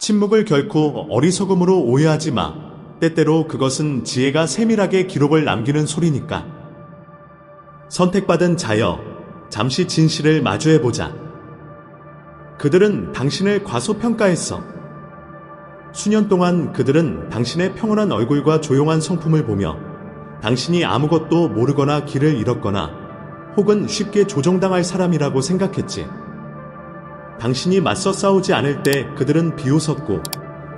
침묵을 결코 어리석음으로 오해하지 마. 때때로 그것은 지혜가 세밀하게 기록을 남기는 소리니까. 선택받은 자여, 잠시 진실을 마주해보자. 그들은 당신을 과소평가했어. 수년 동안 그들은 당신의 평온한 얼굴과 조용한 성품을 보며 당신이 아무것도 모르거나 길을 잃었거나 혹은 쉽게 조종당할 사람이라고 생각했지. 당신이 맞서 싸우지 않을 때 그들은 비웃었고,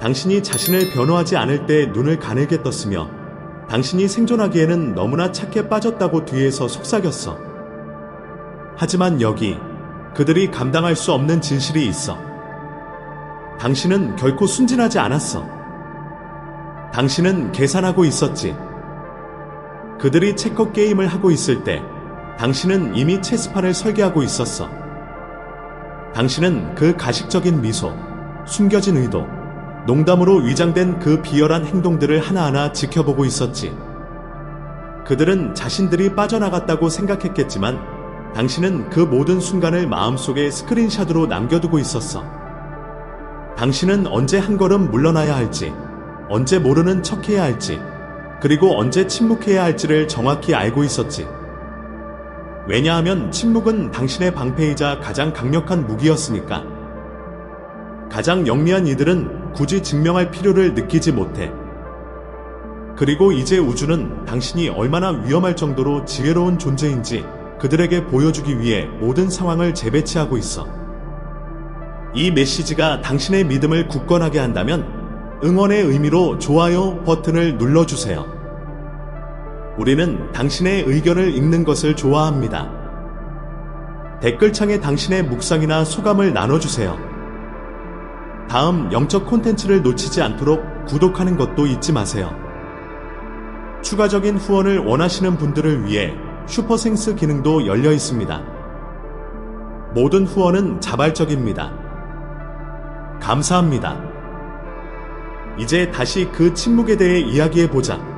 당신이 자신을 변호하지 않을 때 눈을 가늘게 떴으며, 당신이 생존하기에는 너무나 착해 빠졌다고 뒤에서 속삭였어. 하지만 여기 그들이 감당할 수 없는 진실이 있어. 당신은 결코 순진하지 않았어. 당신은 계산하고 있었지. 그들이 체커 게임을 하고 있을 때 당신은 이미 체스판을 설계하고 있었어. 당신은 그 가식적인 미소, 숨겨진 의도, 농담으로 위장된 그 비열한 행동들을 하나하나 지켜보고 있었지. 그들은 자신들이 빠져나갔다고 생각했겠지만 당신은 그 모든 순간을 마음속에 스크린샷으로 남겨두고 있었어. 당신은 언제 한 걸음 물러나야 할지, 언제 모르는 척해야 할지, 그리고 언제 침묵해야 할지를 정확히 알고 있었지. 왜냐하면 침묵은 당신의 방패이자 가장 강력한 무기였으니까. 가장 영리한 이들은 굳이 증명할 필요를 느끼지 못해. 그리고 이제 우주는 당신이 얼마나 위험할 정도로 지혜로운 존재인지 그들에게 보여주기 위해 모든 상황을 재배치하고 있어. 이 메시지가 당신의 믿음을 굳건하게 한다면 응원의 의미로 좋아요 버튼을 눌러주세요. 우리는 당신의 의견을 읽는 것을 좋아합니다. 댓글창에 당신의 묵상이나 소감을 나눠주세요. 다음 영적 콘텐츠를 놓치지 않도록 구독하는 것도 잊지 마세요. 추가적인 후원을 원하시는 분들을 위해 슈퍼생스 기능도 열려 있습니다. 모든 후원은 자발적입니다. 감사합니다. 이제 다시 그 침묵에 대해 이야기해보자.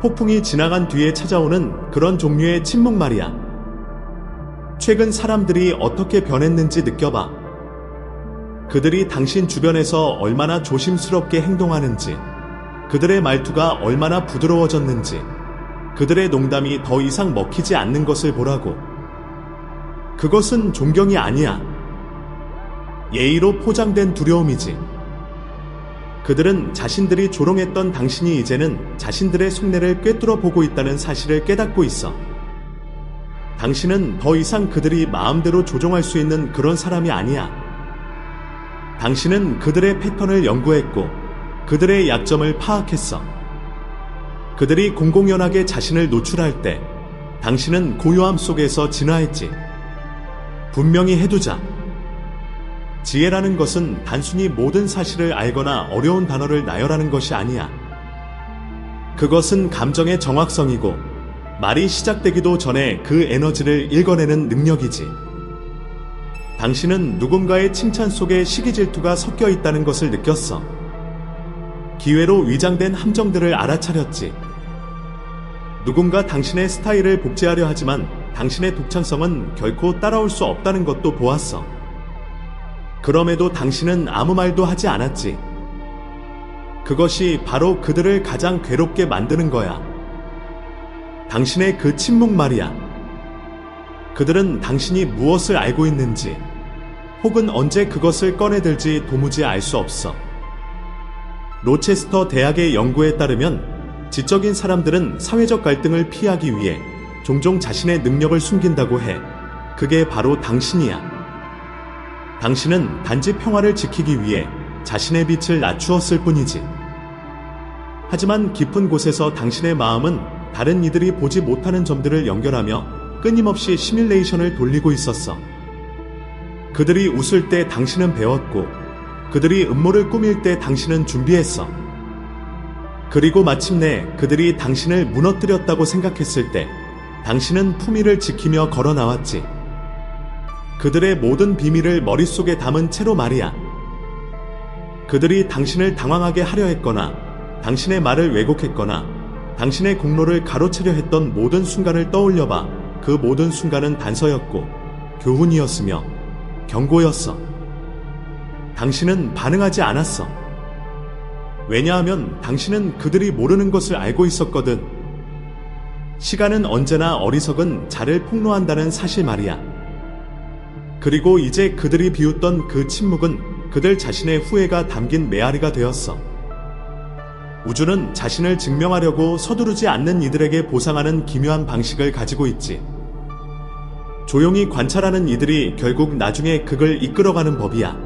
폭풍이 지나간 뒤에 찾아오는 그런 종류의 침묵 말이야. 최근 사람들이 어떻게 변했는지 느껴봐. 그들이 당신 주변에서 얼마나 조심스럽게 행동하는지, 그들의 말투가 얼마나 부드러워졌는지, 그들의 농담이 더 이상 먹히지 않는 것을 보라고. 그것은 존경이 아니야. 예의로 포장된 두려움이지. 그들은 자신들이 조롱했던 당신이 이제는 자신들의 속내를 꿰뚫어 보고 있다는 사실을 깨닫고 있어. 당신은 더 이상 그들이 마음대로 조종할 수 있는 그런 사람이 아니야. 당신은 그들의 패턴을 연구했고 그들의 약점을 파악했어. 그들이 공공연하게 자신을 노출할 때 당신은 고요함 속에서 진화했지. 분명히 해두자. 지혜라는 것은 단순히 모든 사실을 알거나 어려운 단어를 나열하는 것이 아니야. 그것은 감정의 정확성이고 말이 시작되기도 전에 그 에너지를 읽어내는 능력이지. 당신은 누군가의 칭찬 속에 시기 질투가 섞여 있다는 것을 느꼈어. 기회로 위장된 함정들을 알아차렸지. 누군가 당신의 스타일을 복제하려 하지만 당신의 독창성은 결코 따라올 수 없다는 것도 보았어. 그럼에도 당신은 아무 말도 하지 않았지. 그것이 바로 그들을 가장 괴롭게 만드는 거야. 당신의 그 침묵 말이야. 그들은 당신이 무엇을 알고 있는지, 혹은 언제 그것을 꺼내들지 도무지 알 수 없어. 로체스터 대학의 연구에 따르면 지적인 사람들은 사회적 갈등을 피하기 위해 종종 자신의 능력을 숨긴다고 해. 그게 바로 당신이야. 당신은 단지 평화를 지키기 위해 자신의 빛을 낮추었을 뿐이지. 하지만 깊은 곳에서 당신의 마음은 다른 이들이 보지 못하는 점들을 연결하며 끊임없이 시뮬레이션을 돌리고 있었어. 그들이 웃을 때 당신은 배웠고, 그들이 음모를 꾸밀 때 당신은 준비했어. 그리고 마침내 그들이 당신을 무너뜨렸다고 생각했을 때 당신은 품위를 지키며 걸어 나왔지. 그들의 모든 비밀을 머릿속에 담은 채로 말이야. 그들이 당신을 당황하게 하려 했거나 당신의 말을 왜곡했거나 당신의 공로를 가로채려 했던 모든 순간을 떠올려봐. 그 모든 순간은 단서였고 교훈이었으며 경고였어. 당신은 반응하지 않았어. 왜냐하면 당신은 그들이 모르는 것을 알고 있었거든. 시간은 언제나 어리석은 자를 폭로한다는 사실 말이야. 그리고 이제 그들이 비웃던 그 침묵은 그들 자신의 후회가 담긴 메아리가 되었어. 우주는 자신을 증명하려고 서두르지 않는 이들에게 보상하는 기묘한 방식을 가지고 있지. 조용히 관찰하는 이들이 결국 나중에 그걸 이끌어가는 법이야.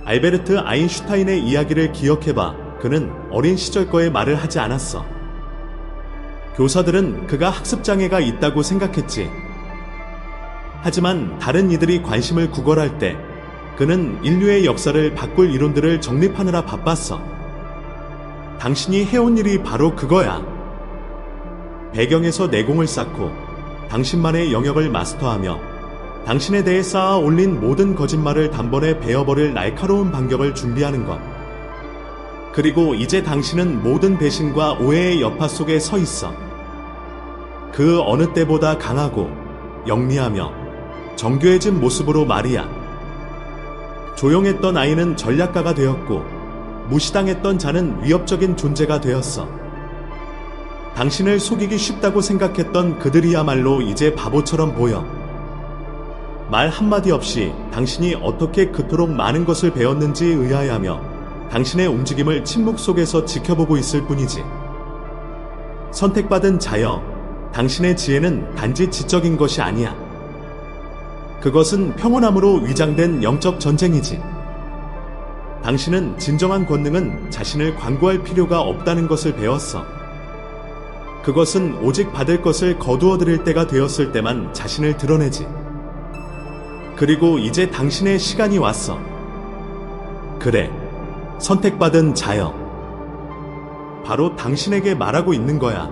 알베르트 아인슈타인의 이야기를 기억해봐. 그는 어린 시절 거의 말을 하지 않았어. 교사들은 그가 학습장애가 있다고 생각했지. 하지만 다른 이들이 관심을 구걸할 때 그는 인류의 역사를 바꿀 이론들을 정립하느라 바빴어. 당신이 해온 일이 바로 그거야. 배경에서 내공을 쌓고 당신만의 영역을 마스터하며 당신에 대해 쌓아 올린 모든 거짓말을 단번에 베어버릴 날카로운 반격을 준비하는 것. 그리고 이제 당신은 모든 배신과 오해의 여파 속에 서 있어. 그 어느 때보다 강하고 영리하며 정교해진 모습으로 말이야. 조용했던 아이는 전략가가 되었고 무시당했던 자는 위협적인 존재가 되었어. 당신을 속이기 쉽다고 생각했던 그들이야말로 이제 바보처럼 보여. 말 한마디 없이 당신이 어떻게 그토록 많은 것을 배웠는지 의아해하며 당신의 움직임을 침묵 속에서 지켜보고 있을 뿐이지. 선택받은 자여, 당신의 지혜는 단지 지적인 것이 아니야. 그것은 평온함으로 위장된 영적 전쟁이지. 당신은 진정한 권능은 자신을 광고할 필요가 없다는 것을 배웠어. 그것은 오직 받을 것을 거두어 드릴 때가 되었을 때만 자신을 드러내지. 그리고 이제 당신의 시간이 왔어. 그래, 선택받은 자여. 바로 당신에게 말하고 있는 거야.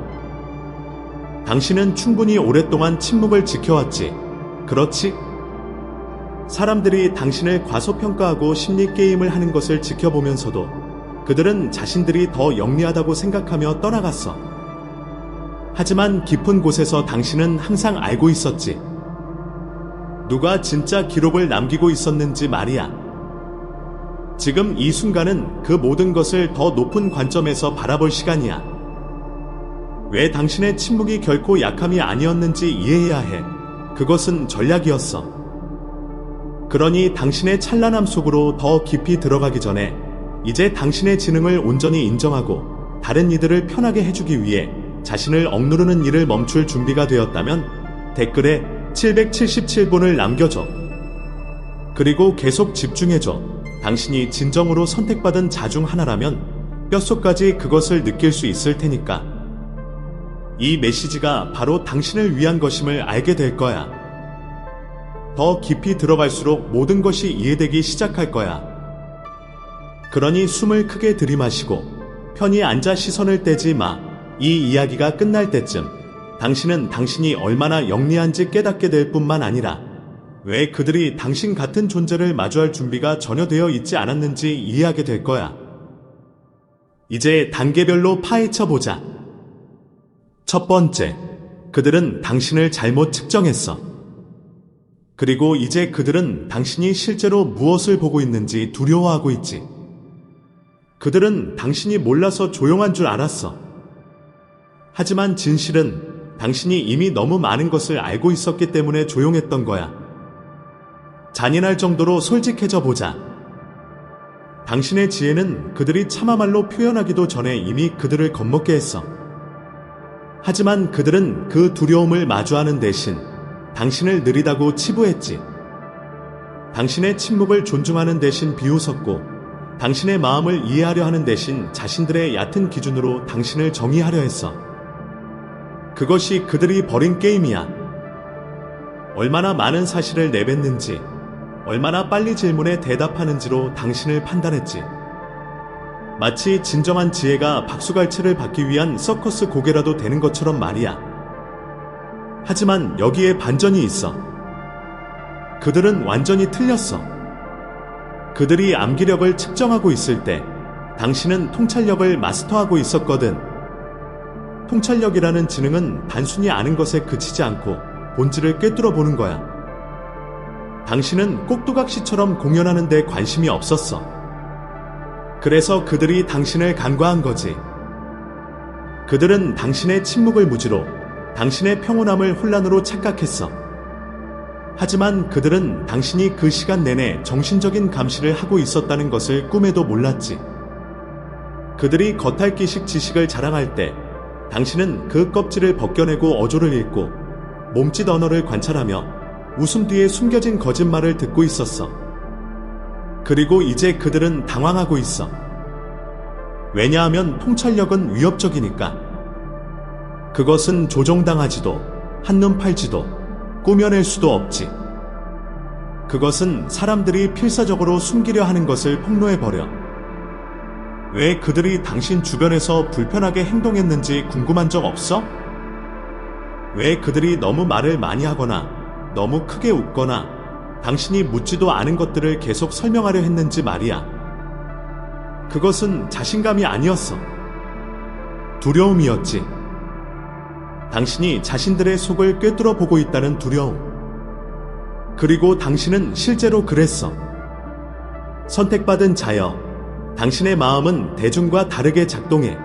당신은 충분히 오랫동안 침묵을 지켜왔지. 그렇지? 사람들이 당신을 과소평가하고 심리게임을 하는 것을 지켜보면서도 그들은 자신들이 더 영리하다고 생각하며 떠나갔어. 하지만 깊은 곳에서 당신은 항상 알고 있었지. 누가 진짜 기록을 남기고 있었는지 말이야. 지금 이 순간은 그 모든 것을 더 높은 관점에서 바라볼 시간이야. 왜 당신의 침묵이 결코 약함이 아니었는지 이해해야 해. 그것은 전략이었어. 그러니 당신의 찬란함 속으로 더 깊이 들어가기 전에 이제 당신의 지능을 온전히 인정하고 다른 이들을 편하게 해주기 위해 자신을 억누르는 일을 멈출 준비가 되었다면 댓글에 777분을 남겨줘. 그리고 계속 집중해줘. 당신이 진정으로 선택받은 자 중 하나라면 뼛속까지 그것을 느낄 수 있을 테니까. 이 메시지가 바로 당신을 위한 것임을 알게 될 거야. 더 깊이 들어갈수록 모든 것이 이해되기 시작할 거야. 그러니 숨을 크게 들이마시고 편히 앉아 시선을 떼지 마. 이 이야기가 끝날 때쯤 당신은 당신이 얼마나 영리한지 깨닫게 될 뿐만 아니라 왜 그들이 당신 같은 존재를 마주할 준비가 전혀 되어 있지 않았는지 이해하게 될 거야. 이제 단계별로 파헤쳐 보자. 첫 번째, 그들은 당신을 잘못 측정했어. 그리고 이제 그들은 당신이 실제로 무엇을 보고 있는지 두려워하고 있지. 그들은 당신이 몰라서 조용한 줄 알았어. 하지만 진실은 당신이 이미 너무 많은 것을 알고 있었기 때문에 조용했던 거야. 잔인할 정도로 솔직해져 보자. 당신의 지혜는 그들이 참아말로 표현하기도 전에 이미 그들을 겁먹게 했어. 하지만 그들은 그 두려움을 마주하는 대신 당신을 느리다고 치부했지. 당신의 침묵을 존중하는 대신 비웃었고 당신의 마음을 이해하려 하는 대신 자신들의 얕은 기준으로 당신을 정의하려 했어. 그것이 그들이 벌인 게임이야. 얼마나 많은 사실을 내뱉는지, 얼마나 빨리 질문에 대답하는지로 당신을 판단했지. 마치 진정한 지혜가 박수갈채를 받기 위한 서커스 고개라도 되는 것처럼 말이야. 하지만 여기에 반전이 있어. 그들은 완전히 틀렸어. 그들이 암기력을 측정하고 있을 때 당신은 통찰력을 마스터하고 있었거든. 통찰력이라는 지능은 단순히 아는 것에 그치지 않고 본질을 꿰뚫어 보는 거야. 당신은 꼭두각시처럼 공연하는 데 관심이 없었어. 그래서 그들이 당신을 간과한 거지. 그들은 당신의 침묵을 무지로 당신의 평온함을 혼란으로 착각했어. 하지만 그들은 당신이 그 시간 내내 정신적인 감시를 하고 있었다는 것을 꿈에도 몰랐지. 그들이 겉핥기식 지식을 자랑할 때 당신은 그 껍질을 벗겨내고 어조를 읽고 몸짓 언어를 관찰하며 웃음 뒤에 숨겨진 거짓말을 듣고 있었어. 그리고 이제 그들은 당황하고 있어. 왜냐하면 통찰력은 위협적이니까. 그것은 조종당하지도 한눈 팔지도 꾸며낼 수도 없지. 그것은 사람들이 필사적으로 숨기려 하는 것을 폭로해버려. 왜 그들이 당신 주변에서 불편하게 행동했는지 궁금한 적 없어? 왜 그들이 너무 말을 많이 하거나 너무 크게 웃거나 당신이 묻지도 않은 것들을 계속 설명하려 했는지 말이야. 그것은 자신감이 아니었어. 두려움이었지. 당신이 자신들의 속을 꿰뚫어 보고 있다는 두려움. 그리고 당신은 실제로 그랬어. 선택받은 자여, 당신의 마음은 대중과 다르게 작동해.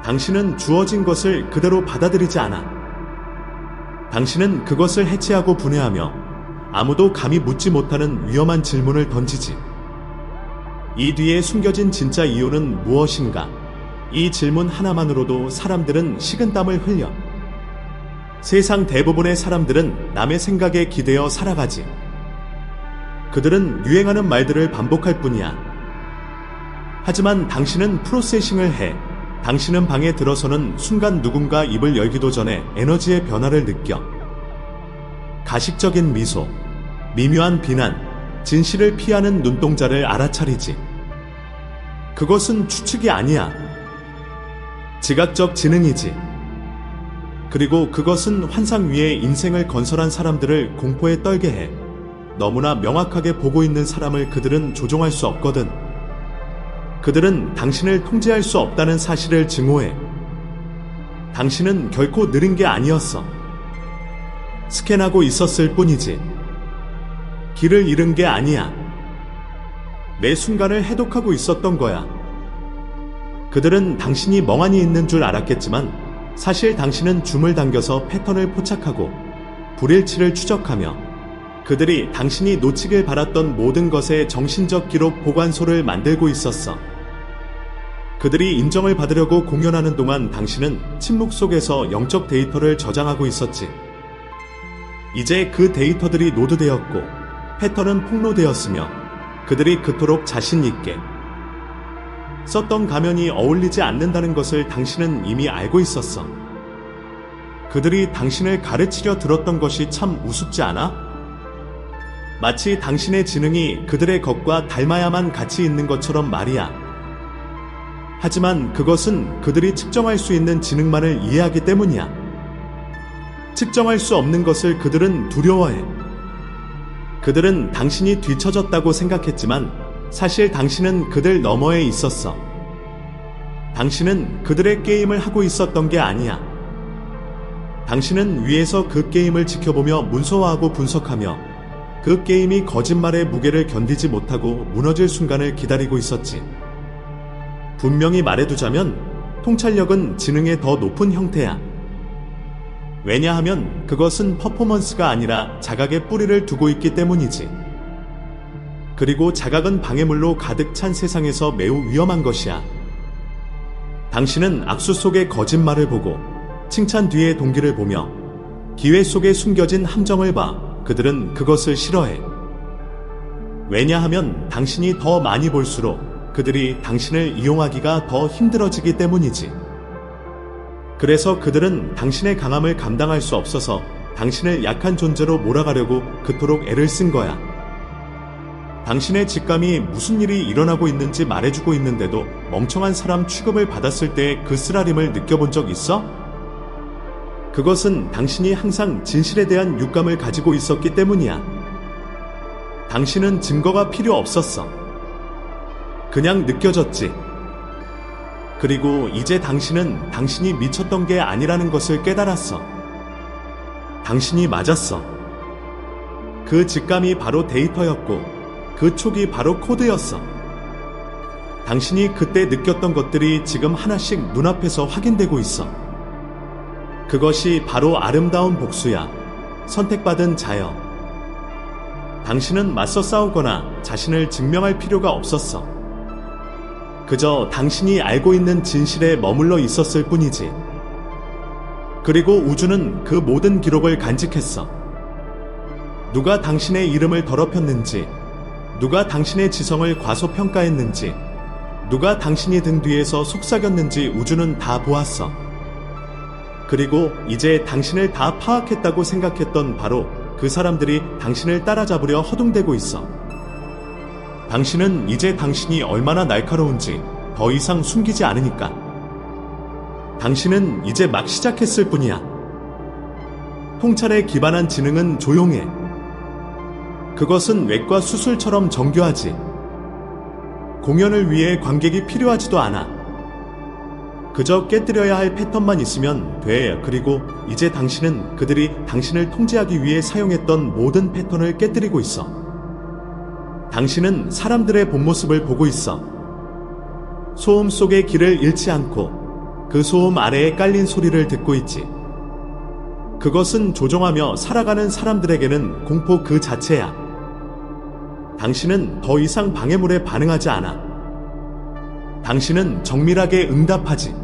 당신은 주어진 것을 그대로 받아들이지 않아. 당신은 그것을 해체하고 분해하며 아무도 감히 묻지 못하는 위험한 질문을 던지지. 이 뒤에 숨겨진 진짜 이유는 무엇인가? 이 질문 하나만으로도 사람들은 식은땀을 흘려. 세상 대부분의 사람들은 남의 생각에 기대어 살아가지. 그들은 유행하는 말들을 반복할 뿐이야. 하지만 당신은 프로세싱을 해. 당신은 방에 들어서는 순간 누군가 입을 열기도 전에 에너지의 변화를 느껴. 가식적인 미소, 미묘한 비난, 진실을 피하는 눈동자를 알아차리지. 그것은 추측이 아니야. 지각적 지능이지. 그리고 그것은 환상 위에 인생을 건설한 사람들을 공포에 떨게 해. 너무나 명확하게 보고 있는 사람을 그들은 조종할 수 없거든. 그들은 당신을 통제할 수 없다는 사실을 증오해. 당신은 결코 느린 게 아니었어. 스캔하고 있었을 뿐이지. 길을 잃은 게 아니야. 매 순간을 해독하고 있었던 거야. 그들은 당신이 멍하니 있는 줄 알았겠지만 사실 당신은 줌을 당겨서 패턴을 포착하고 불일치를 추적하며 그들이 당신이 놓치길 바랐던 모든 것의 정신적 기록 보관소를 만들고 있었어. 그들이 인정을 받으려고 공연하는 동안 당신은 침묵 속에서 영적 데이터를 저장하고 있었지. 이제 그 데이터들이 노드되었고 패턴은 폭로되었으며 그들이 그토록 자신 있게 썼던 가면이 어울리지 않는다는 것을 당신은 이미 알고 있었어. 그들이 당신을 가르치려 들었던 것이 참 우습지 않아? 마치 당신의 지능이 그들의 것과 닮아야만 가치 있는 것처럼 말이야. 하지만 그것은 그들이 측정할 수 있는 지능만을 이해하기 때문이야. 측정할 수 없는 것을 그들은 두려워해. 그들은 당신이 뒤처졌다고 생각했지만 사실 당신은 그들 너머에 있었어. 당신은 그들의 게임을 하고 있었던 게 아니야. 당신은 위에서 그 게임을 지켜보며 문서화하고 분석하며 그 게임이 거짓말의 무게를 견디지 못하고 무너질 순간을 기다리고 있었지. 분명히 말해두자면 통찰력은 지능의 더 높은 형태야. 왜냐하면 그것은 퍼포먼스가 아니라 자각의 뿌리를 두고 있기 때문이지. 그리고 자각은 방해물로 가득 찬 세상에서 매우 위험한 것이야. 당신은 악수 속의 거짓말을 보고 칭찬 뒤의 동기를 보며 기회 속에 숨겨진 함정을 봐. 그들은 그것을 싫어해. 왜냐하면 당신이 더 많이 볼수록 그들이 당신을 이용하기가 더 힘들어지기 때문이지. 그래서 그들은 당신의 강함을 감당할 수 없어서 당신을 약한 존재로 몰아가려고 그토록 애를 쓴 거야. 당신의 직감이 무슨 일이 일어나고 있는지 말해주고 있는데도 멍청한 사람 취급을 받았을 때 그 쓰라림을 느껴본 적 있어? 그것은 당신이 항상 진실에 대한 육감을 가지고 있었기 때문이야. 당신은 증거가 필요 없었어. 그냥 느껴졌지. 그리고 이제 당신은 당신이 미쳤던 게 아니라는 것을 깨달았어. 당신이 맞았어. 그 직감이 바로 데이터였고 그 촉이 바로 코드였어. 당신이 그때 느꼈던 것들이 지금 하나씩 눈앞에서 확인되고 있어. 그것이 바로 아름다운 복수야. 선택받은 자여. 당신은 맞서 싸우거나 자신을 증명할 필요가 없었어. 그저 당신이 알고 있는 진실에 머물러 있었을 뿐이지. 그리고 우주는 그 모든 기록을 간직했어. 누가 당신의 이름을 더럽혔는지, 누가 당신의 지성을 과소평가했는지, 누가 당신이 등 뒤에서 속삭였는지 우주는 다 보았어. 그리고 이제 당신을 다 파악했다고 생각했던 바로 그 사람들이 당신을 따라잡으려 허둥대고 있어. 당신은 이제 당신이 얼마나 날카로운지 더 이상 숨기지 않으니까. 당신은 이제 막 시작했을 뿐이야. 통찰에 기반한 지능은 조용해. 그것은 외과 수술처럼 정교하지. 공연을 위해 관객이 필요하지도 않아. 그저 깨뜨려야 할 패턴만 있으면 돼. 그리고 이제 당신은 그들이 당신을 통제하기 위해 사용했던 모든 패턴을 깨뜨리고 있어. 당신은 사람들의 본 모습을 보고 있어. 소음 속의 길을 잃지 않고 그 소음 아래에 깔린 소리를 듣고 있지. 그것은 조종하며 살아가는 사람들에게는 공포 그 자체야. 당신은 더 이상 방해물에 반응하지 않아. 당신은 정밀하게 응답하지.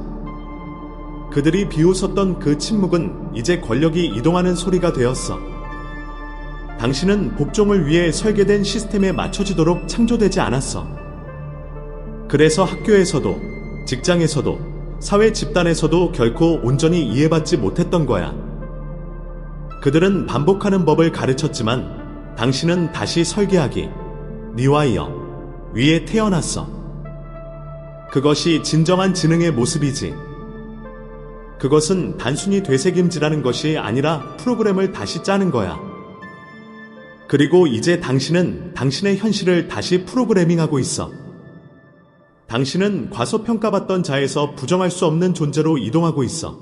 그들이 비웃었던 그 침묵은 이제 권력이 이동하는 소리가 되었어. 당신은 복종을 위해 설계된 시스템에 맞춰지도록 창조되지 않았어. 그래서 학교에서도, 직장에서도, 사회 집단에서도 결코 온전히 이해받지 못했던 거야. 그들은 반복하는 법을 가르쳤지만 당신은 다시 설계하기, 리와이어, 위에 태어났어. 그것이 진정한 지능의 모습이지. 그것은 단순히 되새김질하는 것이 아니라 프로그램을 다시 짜는 거야. 그리고 이제 당신은 당신의 현실을 다시 프로그래밍하고 있어. 당신은 과소평가받던 자에서 부정할 수 없는 존재로 이동하고 있어.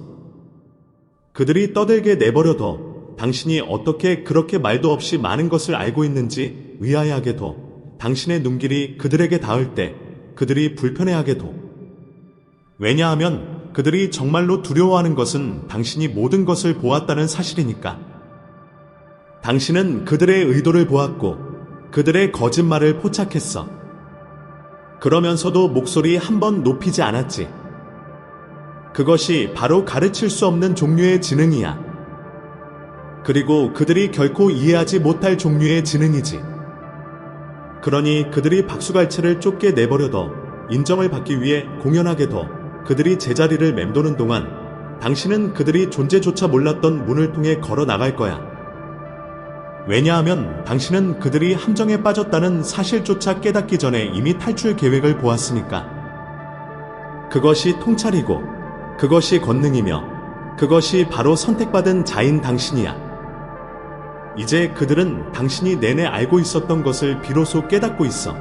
그들이 떠들게 내버려둬. 당신이 어떻게 그렇게 말도 없이 많은 것을 알고 있는지 의아해하게 둬. 당신의 눈길이 그들에게 닿을 때 그들이 불편해하게 둬. 왜냐하면 그들이 정말로 두려워하는 것은 당신이 모든 것을 보았다는 사실이니까. 당신은 그들의 의도를 보았고 그들의 거짓말을 포착했어. 그러면서도 목소리 한 번 높이지 않았지. 그것이 바로 가르칠 수 없는 종류의 지능이야. 그리고 그들이 결코 이해하지 못할 종류의 지능이지. 그러니 그들이 박수갈채를 쫓게 내버려둬 인정을 받기 위해 공연하게 둬 그들이 제자리를 맴도는 동안 당신은 그들이 존재조차 몰랐던 문을 통해 걸어 나갈 거야. 왜냐하면 당신은 그들이 함정에 빠졌다는 사실조차 깨닫기 전에 이미 탈출 계획을 보았으니까. 그것이 통찰이고 그것이 권능이며 그것이 바로 선택받은 자인 당신이야. 이제 그들은 당신이 내내 알고 있었던 것을 비로소 깨닫고 있어.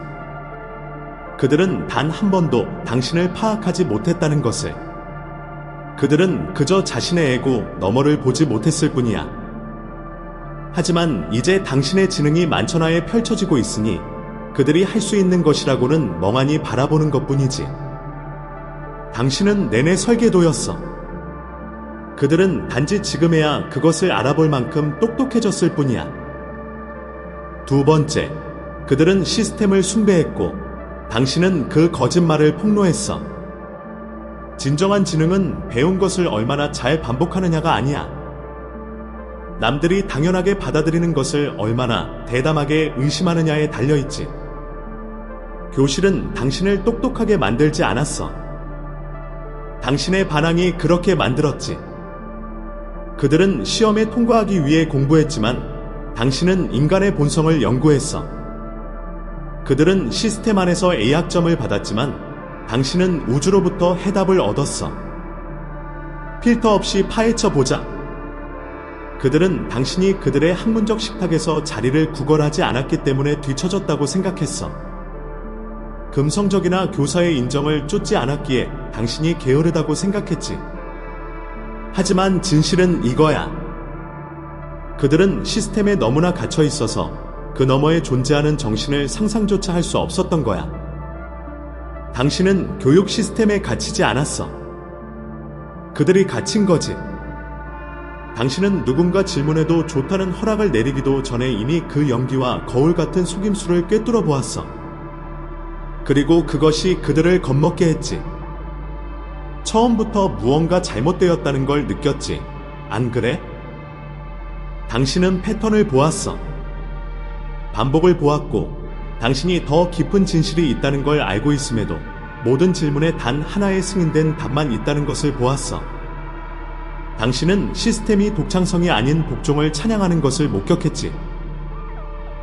그들은 단 한 번도 당신을 파악하지 못했다는 것을. 그들은 그저 자신의 에고 너머를 보지 못했을 뿐이야. 하지만 이제 당신의 지능이 만천하에 펼쳐지고 있으니 그들이 할 수 있는 것이라고는 멍하니 바라보는 것뿐이지. 당신은 내내 설계도였어. 그들은 단지 지금에야 그것을 알아볼 만큼 똑똑해졌을 뿐이야. 두 번째, 그들은 시스템을 숭배했고 당신은 그 거짓말을 폭로했어. 진정한 지능은 배운 것을 얼마나 잘 반복하느냐가 아니야. 남들이 당연하게 받아들이는 것을 얼마나 대담하게 의심하느냐에 달려있지. 교실은 당신을 똑똑하게 만들지 않았어. 당신의 반항이 그렇게 만들었지. 그들은 시험에 통과하기 위해 공부했지만 당신은 인간의 본성을 연구했어. 그들은 시스템 안에서 A학점을 받았지만 당신은 우주로부터 해답을 얻었어. 필터 없이 파헤쳐 보자. 그들은 당신이 그들의 학문적 식탁에서 자리를 구걸하지 않았기 때문에 뒤처졌다고 생각했어. 금성적이나 교사의 인정을 쫓지 않았기에 당신이 게으르다고 생각했지. 하지만 진실은 이거야. 그들은 시스템에 너무나 갇혀 있어서 그 너머에 존재하는 정신을 상상조차 할 수 없었던 거야. 당신은 교육 시스템에 갇히지 않았어. 그들이 갇힌 거지. 당신은 누군가 질문해도 좋다는 허락을 내리기도 전에 이미 그 연기와 거울 같은 속임수를 꿰뚫어 보았어. 그리고 그것이 그들을 겁먹게 했지. 처음부터 무언가 잘못되었다는 걸 느꼈지. 안 그래? 당신은 패턴을 보았어. 반복을 보았고, 당신이 더 깊은 진실이 있다는 걸 알고 있음에도 모든 질문에 단 하나의 승인된 답만 있다는 것을 보았어. 당신은 시스템이 독창성이 아닌 복종을 찬양하는 것을 목격했지.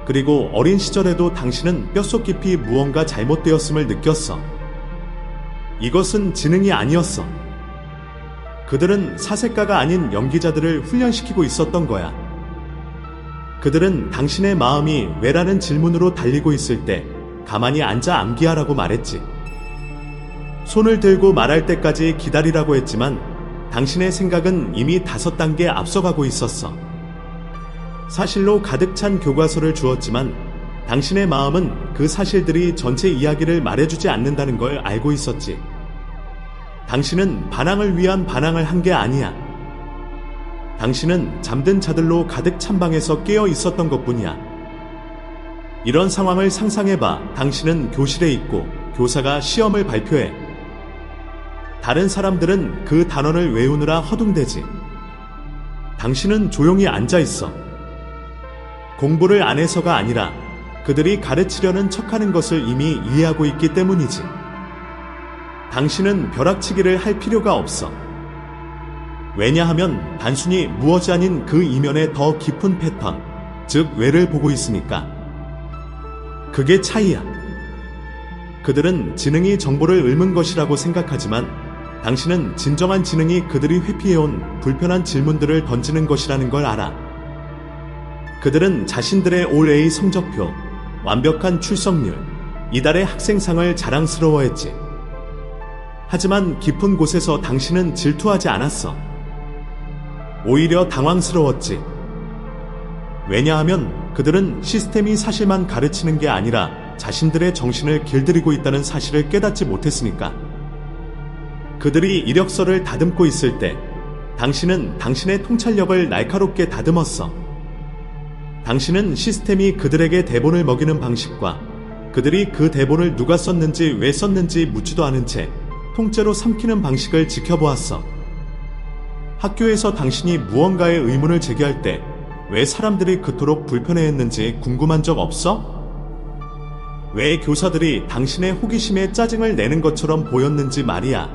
그리고 어린 시절에도 당신은 뼛속 깊이 무언가 잘못되었음을 느꼈어. 이것은 지능이 아니었어. 그들은 사색가가 아닌 연기자들을 훈련시키고 있었던 거야. 그들은 당신의 마음이 왜라는 질문으로 달리고 있을 때 가만히 앉아 암기하라고 말했지. 손을 들고 말할 때까지 기다리라고 했지만 당신의 생각은 이미 5단계 앞서가고 있었어. 사실로 가득 찬 교과서를 주었지만 당신의 마음은 그 사실들이 전체 이야기를 말해주지 않는다는 걸 알고 있었지. 당신은 반항을 위한 반항을 한 게 아니야. 당신은 잠든 자들로 가득 찬 방에서 깨어 있었던 것뿐이야. 이런 상황을 상상해봐. 당신은 교실에 있고 교사가 시험을 발표해. 다른 사람들은 그 단원을 외우느라 허둥대지. 당신은 조용히 앉아있어. 공부를 안 해서가 아니라 그들이 가르치려는 척하는 것을 이미 이해하고 있기 때문이지. 당신은 벼락치기를 할 필요가 없어. 왜냐하면 단순히 무엇이 아닌 그 이면의 더 깊은 패턴, 즉 왜를 보고 있으니까. 그게 차이야. 그들은 지능이 정보를 읊은 것이라고 생각하지만 당신은 진정한 지능이 그들이 회피해온 불편한 질문들을 던지는 것이라는 걸 알아. 그들은 자신들의 올 A 성적표, 완벽한 출석률, 이달의 학생상을 자랑스러워했지. 하지만 깊은 곳에서 당신은 질투하지 않았어. 오히려 당황스러웠지. 왜냐하면 그들은 시스템이 사실만 가르치는 게 아니라 자신들의 정신을 길들이고 있다는 사실을 깨닫지 못했으니까. 그들이 이력서를 다듬고 있을 때 당신은 당신의 통찰력을 날카롭게 다듬었어. 당신은 시스템이 그들에게 대본을 먹이는 방식과 그들이 그 대본을 누가 썼는지 왜 썼는지 묻지도 않은 채 통째로 삼키는 방식을 지켜보았어. 학교에서 당신이 무언가의 의문을 제기할 때 왜 사람들이 그토록 불편해했는지 궁금한 적 없어? 왜 교사들이 당신의 호기심에 짜증을 내는 것처럼 보였는지 말이야.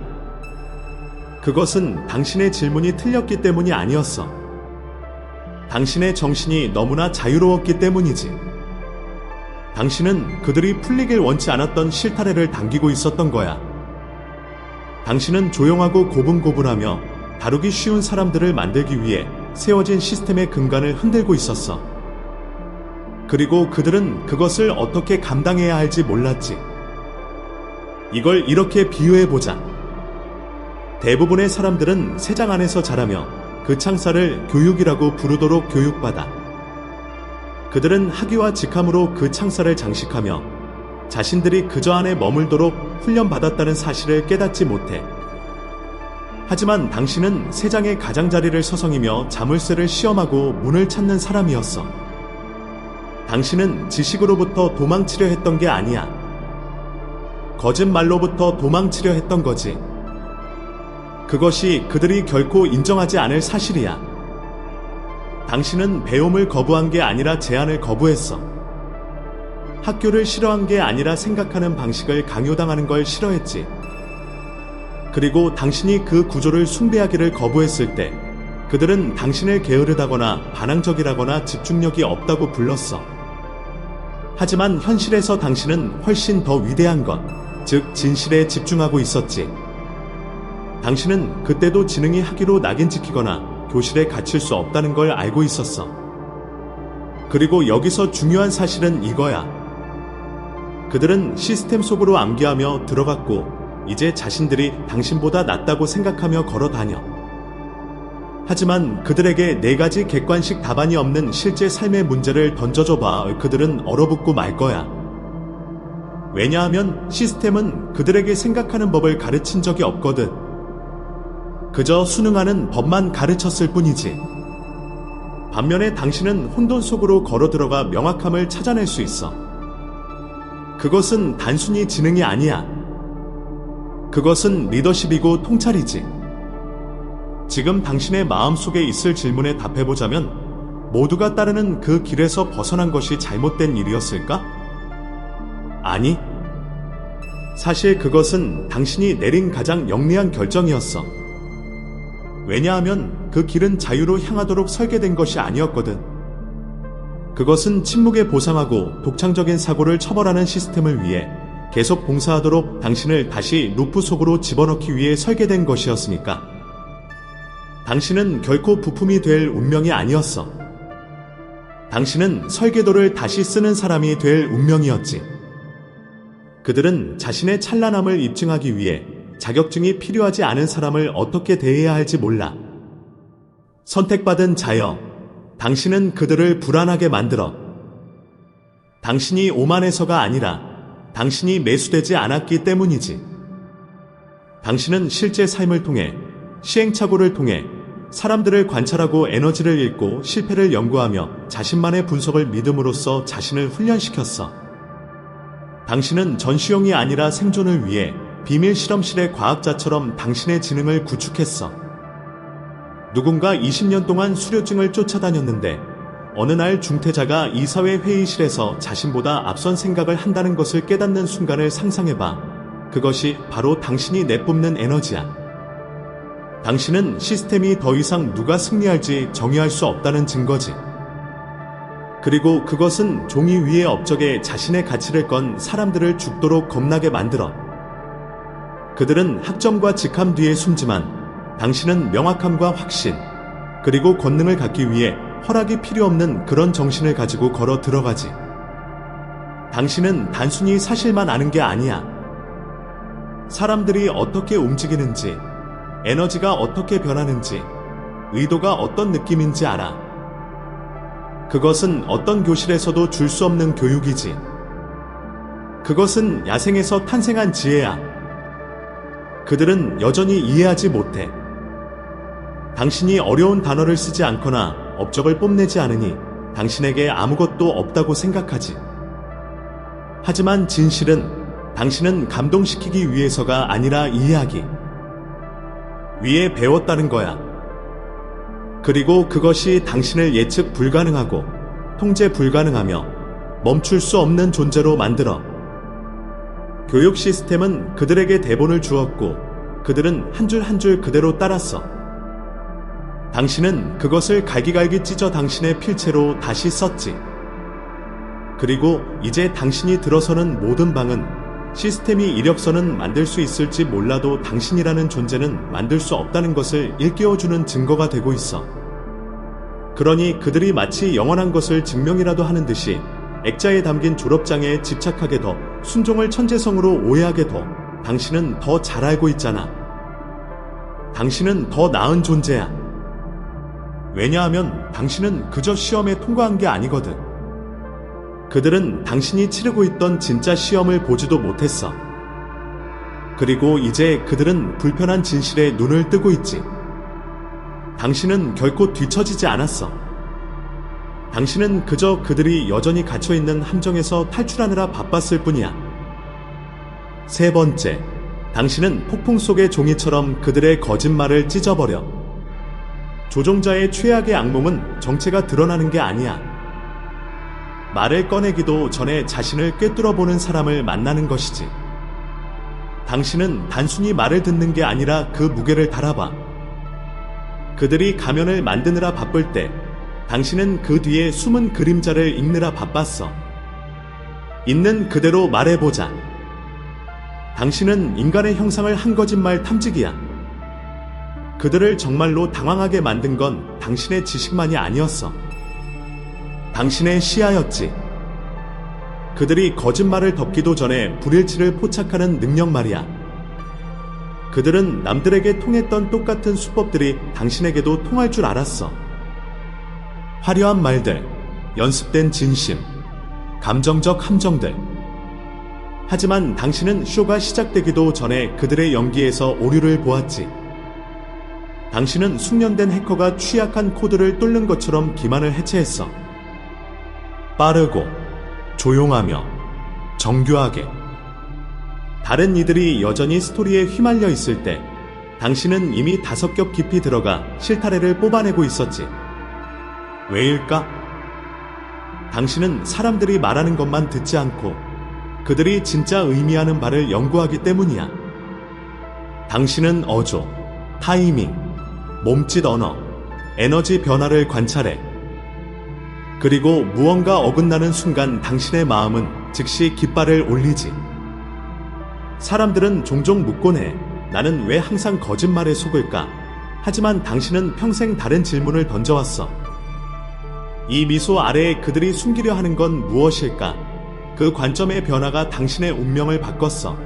그것은 당신의 질문이 틀렸기 때문이 아니었어. 당신의 정신이 너무나 자유로웠기 때문이지. 당신은 그들이 풀리길 원치 않았던 실타래를 당기고 있었던 거야. 당신은 조용하고 고분고분하며 다루기 쉬운 사람들을 만들기 위해 세워진 시스템의 근간을 흔들고 있었어. 그리고 그들은 그것을 어떻게 감당해야 할지 몰랐지. 이걸 이렇게 비유해보자. 대부분의 사람들은 새장 안에서 자라며 그 창살을 교육이라고 부르도록 교육받아. 그들은 학위와 직함으로 그 창살을 장식하며 자신들이 그저 안에 머물도록 훈련받았다는 사실을 깨닫지 못해. 하지만 당신은 새장의 가장자리를 서성이며 자물쇠를 시험하고 문을 찾는 사람이었어. 당신은 지식으로부터 도망치려 했던 게 아니야. 거짓말로부터 도망치려 했던 거지. 그것이 그들이 결코 인정하지 않을 사실이야. 당신은 배움을 거부한 게 아니라 제안을 거부했어. 학교를 싫어한 게 아니라 생각하는 방식을 강요당하는 걸 싫어했지. 그리고 당신이 그 구조를 숭배하기를 거부했을 때 그들은 당신을 게으르다거나 반항적이라거나 집중력이 없다고 불렀어. 하지만 현실에서 당신은 훨씬 더 위대한 것, 즉 진실에 집중하고 있었지. 당신은 그때도 지능이 학위로 낙인 찍히거나 교실에 갇힐 수 없다는 걸 알고 있었어. 그리고 여기서 중요한 사실은 이거야. 그들은 시스템 속으로 암기하며 들어갔고 이제 자신들이 당신보다 낫다고 생각하며 걸어 다녀. 하지만 그들에게 4가지 객관식 답안이 없는 실제 삶의 문제를 던져줘봐 그들은 얼어붙고 말 거야. 왜냐하면 시스템은 그들에게 생각하는 법을 가르친 적이 없거든. 그저 수능하는 법만 가르쳤을 뿐이지. 반면에 당신은 혼돈 속으로 걸어 들어가 명확함을 찾아낼 수 있어. 그것은 단순히 지능이 아니야. 그것은 리더십이고 통찰이지. 지금 당신의 마음속에 있을 질문에 답해보자면 모두가 따르는 그 길에서 벗어난 것이 잘못된 일이었을까? 아니. 사실 그것은 당신이 내린 가장 영리한 결정이었어. 왜냐하면 그 길은 자유로 향하도록 설계된 것이 아니었거든. 그것은 침묵에 보상하고 독창적인 사고를 처벌하는 시스템을 위해 계속 봉사하도록 당신을 다시 루프 속으로 집어넣기 위해 설계된 것이었으니까. 당신은 결코 부품이 될 운명이 아니었어. 당신은 설계도를 다시 쓰는 사람이 될 운명이었지. 그들은 자신의 찬란함을 입증하기 위해 자격증이 필요하지 않은 사람을 어떻게 대해야 할지 몰라. 선택받은 자여, 당신은 그들을 불안하게 만들어. 당신이 오만해서가 아니라 당신이 매수되지 않았기 때문이지. 당신은 실제 삶을 통해, 시행착오를 통해 사람들을 관찰하고 에너지를 읽고 실패를 연구하며 자신만의 분석을 믿음으로써 자신을 훈련시켰어. 당신은 전시용이 아니라 생존을 위해 비밀 실험실의 과학자처럼 당신의 지능을 구축했어. 누군가 20년 동안 수료증을 쫓아다녔는데 어느 날 중퇴자가 이사회 회의실에서 자신보다 앞선 생각을 한다는 것을 깨닫는 순간을 상상해봐. 그것이 바로 당신이 내뿜는 에너지야. 당신은 시스템이 더 이상 누가 승리할지 정의할 수 없다는 증거지. 그리고 그것은 종이 위에 업적에 자신의 가치를 건 사람들을 죽도록 겁나게 만들어. 그들은 학점과 직함 뒤에 숨지만 당신은 명확함과 확신, 그리고 권능을 갖기 위해 허락이 필요 없는 그런 정신을 가지고 걸어 들어가지. 당신은 단순히 사실만 아는 게 아니야. 사람들이 어떻게 움직이는지, 에너지가 어떻게 변하는지, 의도가 어떤 느낌인지 알아. 그것은 어떤 교실에서도 줄 수 없는 교육이지. 그것은 야생에서 탄생한 지혜야. 그들은 여전히 이해하지 못해. 당신이 어려운 단어를 쓰지 않거나 업적을 뽐내지 않으니 당신에게 아무것도 없다고 생각하지. 하지만 진실은 당신은 감동시키기 위해서가 아니라 이해하기 위해 배웠다는 거야. 그리고 그것이 당신을 예측 불가능하고 통제 불가능하며 멈출 수 없는 존재로 만들어. 교육 시스템은 그들에게 대본을 주었고 그들은 한 줄 한 줄 그대로 따랐어. 당신은 그것을 갈기갈기 찢어 당신의 필체로 다시 썼지. 그리고 이제 당신이 들어서는 모든 방은 시스템이 이력서는 만들 수 있을지 몰라도 당신이라는 존재는 만들 수 없다는 것을 일깨워주는 증거가 되고 있어. 그러니 그들이 마치 영원한 것을 증명이라도 하는 듯이 액자에 담긴 졸업장에 집착하게 더 순종을 천재성으로 오해하게 더 당신은 더 잘 알고 있잖아. 당신은 더 나은 존재야. 왜냐하면 당신은 그저 시험에 통과한 게 아니거든. 그들은 당신이 치르고 있던 진짜 시험을 보지도 못했어. 그리고 이제 그들은 불편한 진실에 눈을 뜨고 있지. 당신은 결코 뒤처지지 않았어. 당신은 그저 그들이 여전히 갇혀있는 함정에서 탈출하느라 바빴을 뿐이야. 세 번째, 당신은 폭풍 속의 종이처럼 그들의 거짓말을 찢어버려. 조종자의 최악의 악몽은 정체가 드러나는 게 아니야. 말을 꺼내기도 전에 자신을 꿰뚫어보는 사람을 만나는 것이지. 당신은 단순히 말을 듣는 게 아니라 그 무게를 달아봐. 그들이 가면을 만드느라 바쁠 때 당신은 그 뒤에 숨은 그림자를 읽느라 바빴어. 있는 그대로 말해보자. 당신은 인간의 형상을 한 거짓말 탐지기야. 그들을 정말로 당황하게 만든 건 당신의 지식만이 아니었어. 당신의 시야였지. 그들이 거짓말을 덮기도 전에 불일치를 포착하는 능력 말이야. 그들은 남들에게 통했던 똑같은 수법들이 당신에게도 통할 줄 알았어. 화려한 말들, 연습된 진심, 감정적 함정들. 하지만 당신은 쇼가 시작되기도 전에 그들의 연기에서 오류를 보았지. 당신은 숙련된 해커가 취약한 코드를 뚫는 것처럼 기만을 해체했어. 빠르고 조용하며 정교하게. 다른 이들이 여전히 스토리에 휘말려 있을 때 당신은 이미 5겹 깊이 들어가 실타래를 뽑아내고 있었지. 왜일까? 당신은 사람들이 말하는 것만 듣지 않고 그들이 진짜 의미하는 바를 연구하기 때문이야. 당신은 어조, 타이밍, 몸짓 언어, 에너지 변화를 관찰해. 그리고 무언가 어긋나는 순간 당신의 마음은 즉시 깃발을 올리지. 사람들은 종종 묻곤 해. 나는 왜 항상 거짓말에 속을까? 하지만 당신은 평생 다른 질문을 던져왔어. 이 미소 아래에 그들이 숨기려 하는 건 무엇일까? 그 관점의 변화가 당신의 운명을 바꿨어.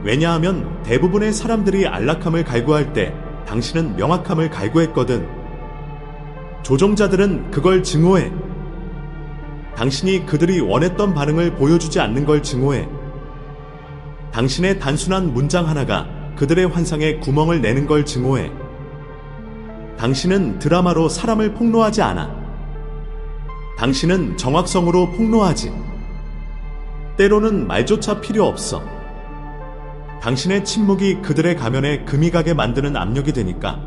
왜냐하면 대부분의 사람들이 안락함을 갈구할 때 당신은 명확함을 갈구했거든. 조종자들은 그걸 증오해. 당신이 그들이 원했던 반응을 보여주지 않는 걸 증오해. 당신의 단순한 문장 하나가 그들의 환상에 구멍을 내는 걸 증오해. 당신은 드라마로 사람을 폭로하지 않아. 당신은 정확성으로 폭로하지. 때로는 말조차 필요 없어. 당신의 침묵이 그들의 가면에 금이 가게 만드는 압력이 되니까.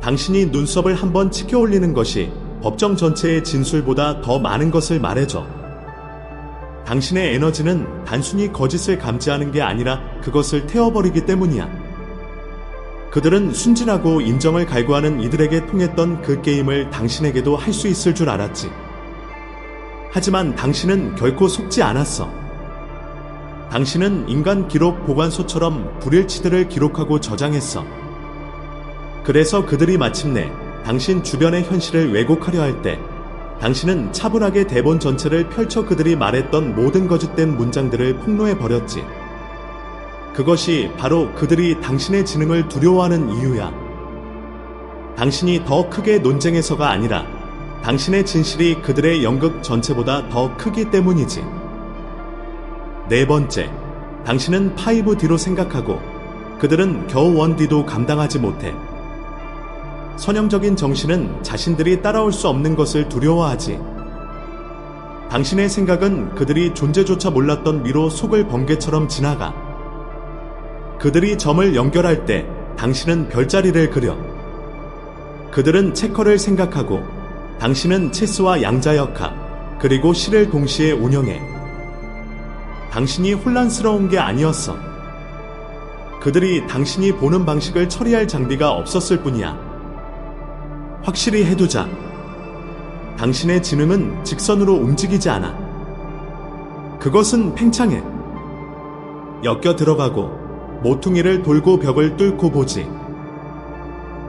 당신이 눈썹을 한번 치켜 올리는 것이 법정 전체의 진술보다 더 많은 것을 말해줘. 당신의 에너지는 단순히 거짓을 감지하는 게 아니라 그것을 태워버리기 때문이야. 그들은 순진하고 인정을 갈구하는 이들에게 통했던 그 게임을 당신에게도 할 수 있을 줄 알았지. 하지만 당신은 결코 속지 않았어. 당신은 인간 기록 보관소처럼 불일치들을 기록하고 저장했어. 그래서 그들이 마침내 당신 주변의 현실을 왜곡하려 할 때 당신은 차분하게 대본 전체를 펼쳐 그들이 말했던 모든 거짓된 문장들을 폭로해버렸지. 그것이 바로 그들이 당신의 지능을 두려워하는 이유야. 당신이 더 크게 논쟁해서가 아니라 당신의 진실이 그들의 연극 전체보다 더 크기 때문이지. 4번째, 당신은 5D로 생각하고 그들은 겨우 1D도 감당하지 못해. 선형적인 정신은 자신들이 따라올 수 없는 것을 두려워하지. 당신의 생각은 그들이 존재조차 몰랐던 위로 속을 번개처럼 지나가. 그들이 점을 연결할 때 당신은 별자리를 그려. 그들은 체커를 생각하고 당신은 체스와 양자역학 그리고 시를 동시에 운영해. 당신이 혼란스러운 게 아니었어. 그들이 당신이 보는 방식을 처리할 장비가 없었을 뿐이야. 확실히 해두자. 당신의 지능은 직선으로 움직이지 않아. 그것은 팽창해. 엮여 들어가고 모퉁이를 돌고 벽을 뚫고 보지.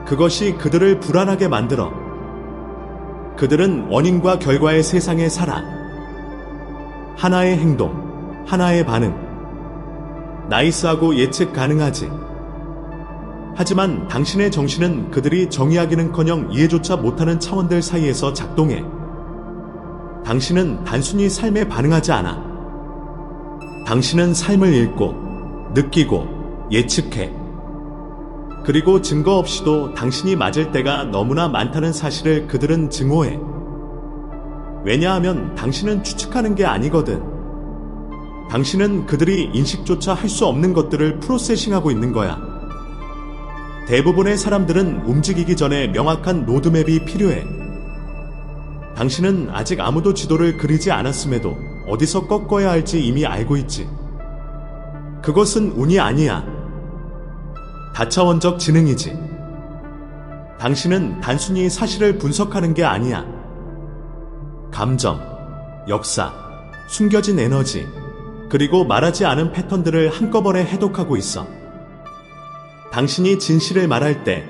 그것이 그들을 불안하게 만들어. 그들은 원인과 결과의 세상에 살아. 하나의 행동, 하나의 반응. 나이스하고 예측 가능하지. 하지만 당신의 정신은 그들이 정의하기는커녕 이해조차 못하는 차원들 사이에서 작동해. 당신은 단순히 삶에 반응하지 않아. 당신은 삶을 읽고, 느끼고, 예측해. 그리고 증거 없이도 당신이 맞을 때가 너무나 많다는 사실을 그들은 증오해. 왜냐하면 당신은 추측하는 게 아니거든. 당신은 그들이 인식조차 할 수 없는 것들을 프로세싱하고 있는 거야. 대부분의 사람들은 움직이기 전에 명확한 로드맵이 필요해. 당신은 아직 아무도 지도를 그리지 않았음에도 어디서 꺾어야 할지 이미 알고 있지. 그것은 운이 아니야. 다차원적 지능이지. 당신은 단순히 사실을 분석하는 게 아니야. 감정, 역사, 숨겨진 에너지, 그리고 말하지 않은 패턴들을 한꺼번에 해독하고 있어. 당신이 진실을 말할 때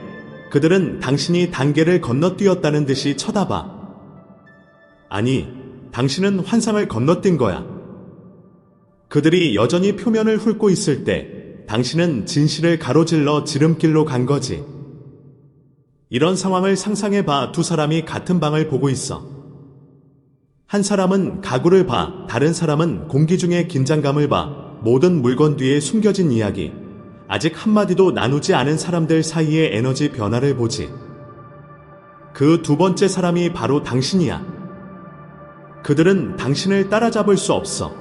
그들은 당신이 단계를 건너뛰었다는 듯이 쳐다봐. 아니, 당신은 환상을 건너뛴 거야. 그들이 여전히 표면을 훑고 있을 때 당신은 진실을 가로질러 지름길로 간 거지. 이런 상황을 상상해봐. 두 사람이 같은 방을 보고 있어. 한 사람은 가구를 봐, 다른 사람은 공기 중의 긴장감을 봐. 모든 물건 뒤에 숨겨진 이야기, 아직 한마디도 나누지 않은 사람들 사이의 에너지 변화를 보지. 그 두 번째 사람이 바로 당신이야. 그들은 당신을 따라잡을 수 없어.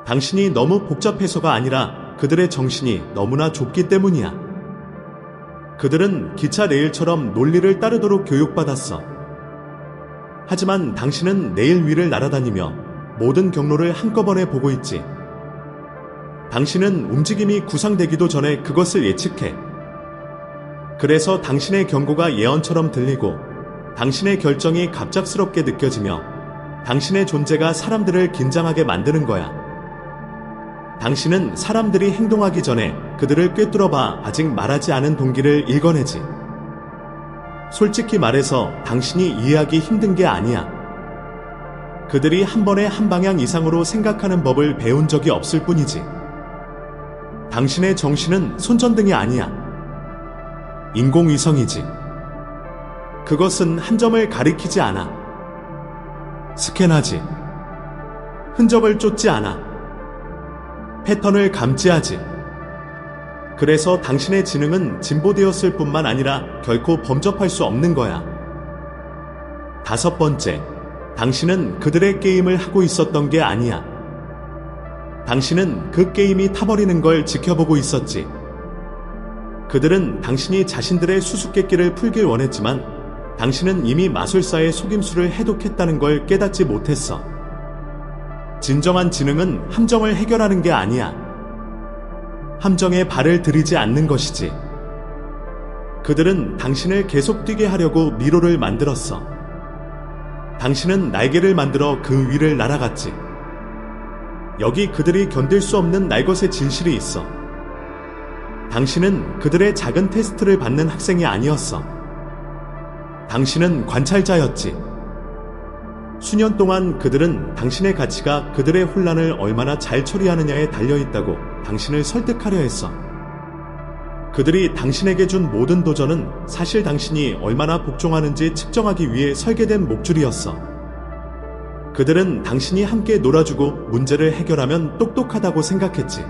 당신이 너무 복잡해서가 아니라 그들의 정신이 너무나 좁기 때문이야. 그들은 기차 레일처럼 논리를 따르도록 교육받았어. 하지만 당신은 내일 위를 날아다니며 모든 경로를 한꺼번에 보고 있지. 당신은 움직임이 구상되기도 전에 그것을 예측해. 그래서 당신의 경고가 예언처럼 들리고 당신의 결정이 갑작스럽게 느껴지며 당신의 존재가 사람들을 긴장하게 만드는 거야. 당신은 사람들이 행동하기 전에 그들을 꿰뚫어봐 아직 말하지 않은 동기를 읽어내지. 솔직히 말해서 당신이 이해하기 힘든 게 아니야. 그들이 한 번에 한 방향 이상으로 생각하는 법을 배운 적이 없을 뿐이지. 당신의 정신은 손전등이 아니야. 인공위성이지. 그것은 한 점을 가리키지 않아. 스캔하지. 흔적을 쫓지 않아. 패턴을 감지하지. 그래서 당신의 지능은 진보되었을 뿐만 아니라 결코 범접할 수 없는 거야. 다섯 번째, 당신은 그들의 게임을 하고 있었던 게 아니야. 당신은 그 게임이 타버리는 걸 지켜보고 있었지. 그들은 당신이 자신들의 수수께끼를 풀길 원했지만 당신은 이미 마술사의 속임수를 해독했다는 걸 깨닫지 못했어. 진정한 지능은 함정을 해결하는 게 아니야. 함정에 발을 들이지 않는 것이지. 그들은 당신을 계속 뛰게 하려고 미로를 만들었어. 당신은 날개를 만들어 그 위를 날아갔지. 여기 그들이 견딜 수 없는 날것의 진실이 있어. 당신은 그들의 작은 테스트를 받는 학생이 아니었어. 당신은 관찰자였지. 수년 동안 그들은 당신의 가치가 그들의 혼란을 얼마나 잘 처리하느냐에 달려있다고 당신을 설득하려 했어. 그들이 당신에게 준 모든 도전은 사실 당신이 얼마나 복종하는지 측정하기 위해 설계된 목줄이었어. 그들은 당신이 함께 놀아주고 문제를 해결하면 똑똑하다고 생각했지.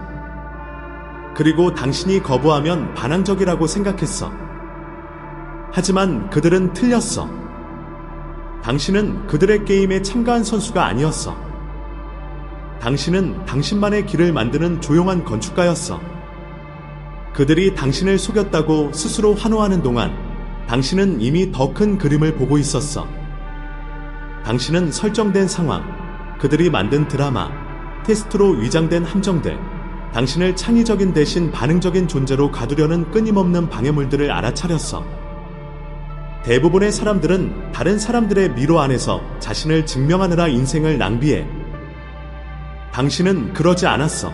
그리고 당신이 거부하면 반항적이라고 생각했어. 하지만 그들은 틀렸어. 당신은 그들의 게임에 참가한 선수가 아니었어. 당신은 당신만의 길을 만드는 조용한 건축가였어. 그들이 당신을 속였다고 스스로 환호하는 동안 당신은 이미 더 큰 그림을 보고 있었어. 당신은 설정된 상황, 그들이 만든 드라마, 테스트로 위장된 함정들, 당신을 창의적인 대신 반응적인 존재로 가두려는 끊임없는 방해물들을 알아차렸어. 대부분의 사람들은 다른 사람들의 미로 안에서 자신을 증명하느라 인생을 낭비해. 당신은 그러지 않았어.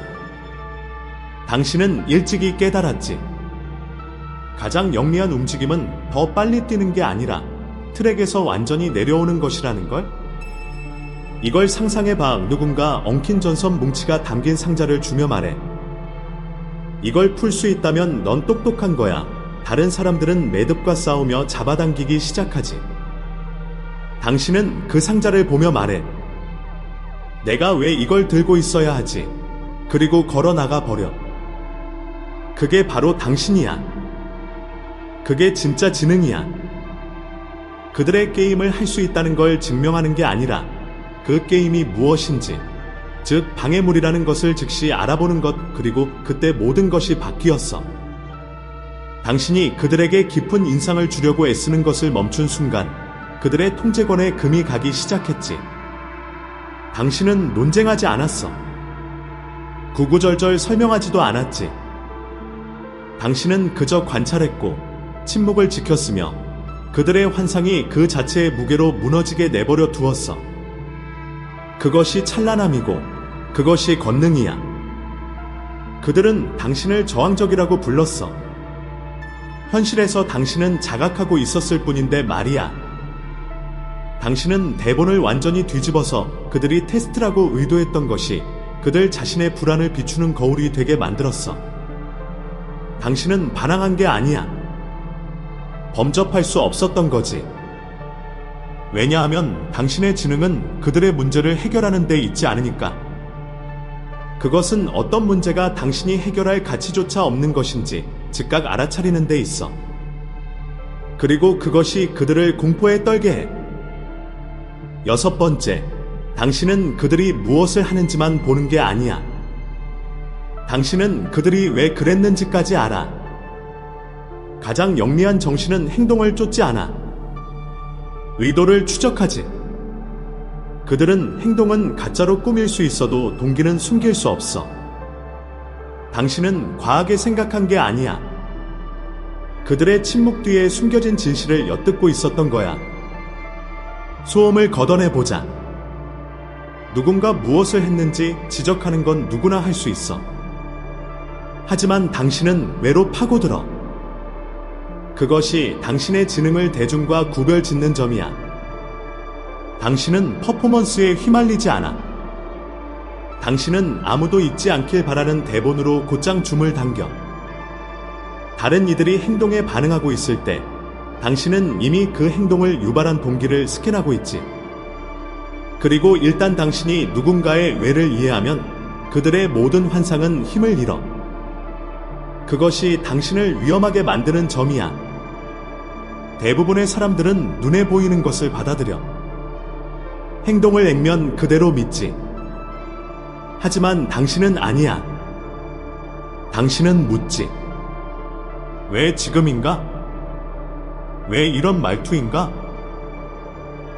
당신은 일찍이 깨달았지. 가장 영리한 움직임은 더 빨리 뛰는 게 아니라 트랙에서 완전히 내려오는 것이라는 걸? 이걸 상상해봐. 누군가 엉킨 전선 뭉치가 담긴 상자를 주며 말해. 이걸 풀 수 있다면 넌 똑똑한 거야. 다른 사람들은 매듭과 싸우며 잡아당기기 시작하지. 당신은 그 상자를 보며 말해. 내가 왜 이걸 들고 있어야 하지? 그리고 걸어 나가 버려. 그게 바로 당신이야. 그게 진짜 지능이야. 그들의 게임을 할 수 있다는 걸 증명하는 게 아니라 그 게임이 무엇인지, 즉 방해물이라는 것을 즉시 알아보는 것, 그리고 그때 모든 것이 바뀌었어. 당신이 그들에게 깊은 인상을 주려고 애쓰는 것을 멈춘 순간 그들의 통제권에 금이 가기 시작했지. 당신은 논쟁하지 않았어. 구구절절 설명하지도 않았지. 당신은 그저 관찰했고 침묵을 지켰으며 그들의 환상이 그 자체의 무게로 무너지게 내버려 두었어. 그것이 찬란함이고 그것이 권능이야. 그들은 당신을 저항적이라고 불렀어. 현실에서 당신은 자각하고 있었을 뿐인데 말이야. 당신은 대본을 완전히 뒤집어서 그들이 테스트라고 의도했던 것이 그들 자신의 불안을 비추는 거울이 되게 만들었어. 당신은 반항한 게 아니야. 범접할 수 없었던 거지. 왜냐하면 당신의 지능은 그들의 문제를 해결하는 데 있지 않으니까. 그것은 어떤 문제가 당신이 해결할 가치조차 없는 것인지 즉각 알아차리는 데 있어. 그리고 그것이 그들을 공포에 떨게 해. 6번째, 당신은 그들이 무엇을 하는지만 보는 게 아니야. 당신은 그들이 왜 그랬는지까지 알아. 가장 영리한 정신은 행동을 쫓지 않아. 의도를 추적하지. 그들은 행동은 가짜로 꾸밀 수 있어도 동기는 숨길 수 없어. 당신은 과하게 생각한 게 아니야. 그들의 침묵 뒤에 숨겨진 진실을 엿듣고 있었던 거야. 소음을 걷어내보자. 누군가 무엇을 했는지 지적하는 건 누구나 할 수 있어. 하지만 당신은 왜로 파고들어. 그것이 당신의 지능을 대중과 구별 짓는 점이야. 당신은 퍼포먼스에 휘말리지 않아. 당신은 아무도 잊지 않길 바라는 대본으로 곧장 줌을 당겨. 다른 이들이 행동에 반응하고 있을 때 당신은 이미 그 행동을 유발한 동기를 스캔하고 있지. 그리고 일단 당신이 누군가의 왜를 이해하면 그들의 모든 환상은 힘을 잃어. 그것이 당신을 위험하게 만드는 점이야. 대부분의 사람들은 눈에 보이는 것을 받아들여. 행동을 액면 그대로 믿지. 하지만 당신은 아니야. 당신은 묻지. 왜 지금인가? 왜 이런 말투인가?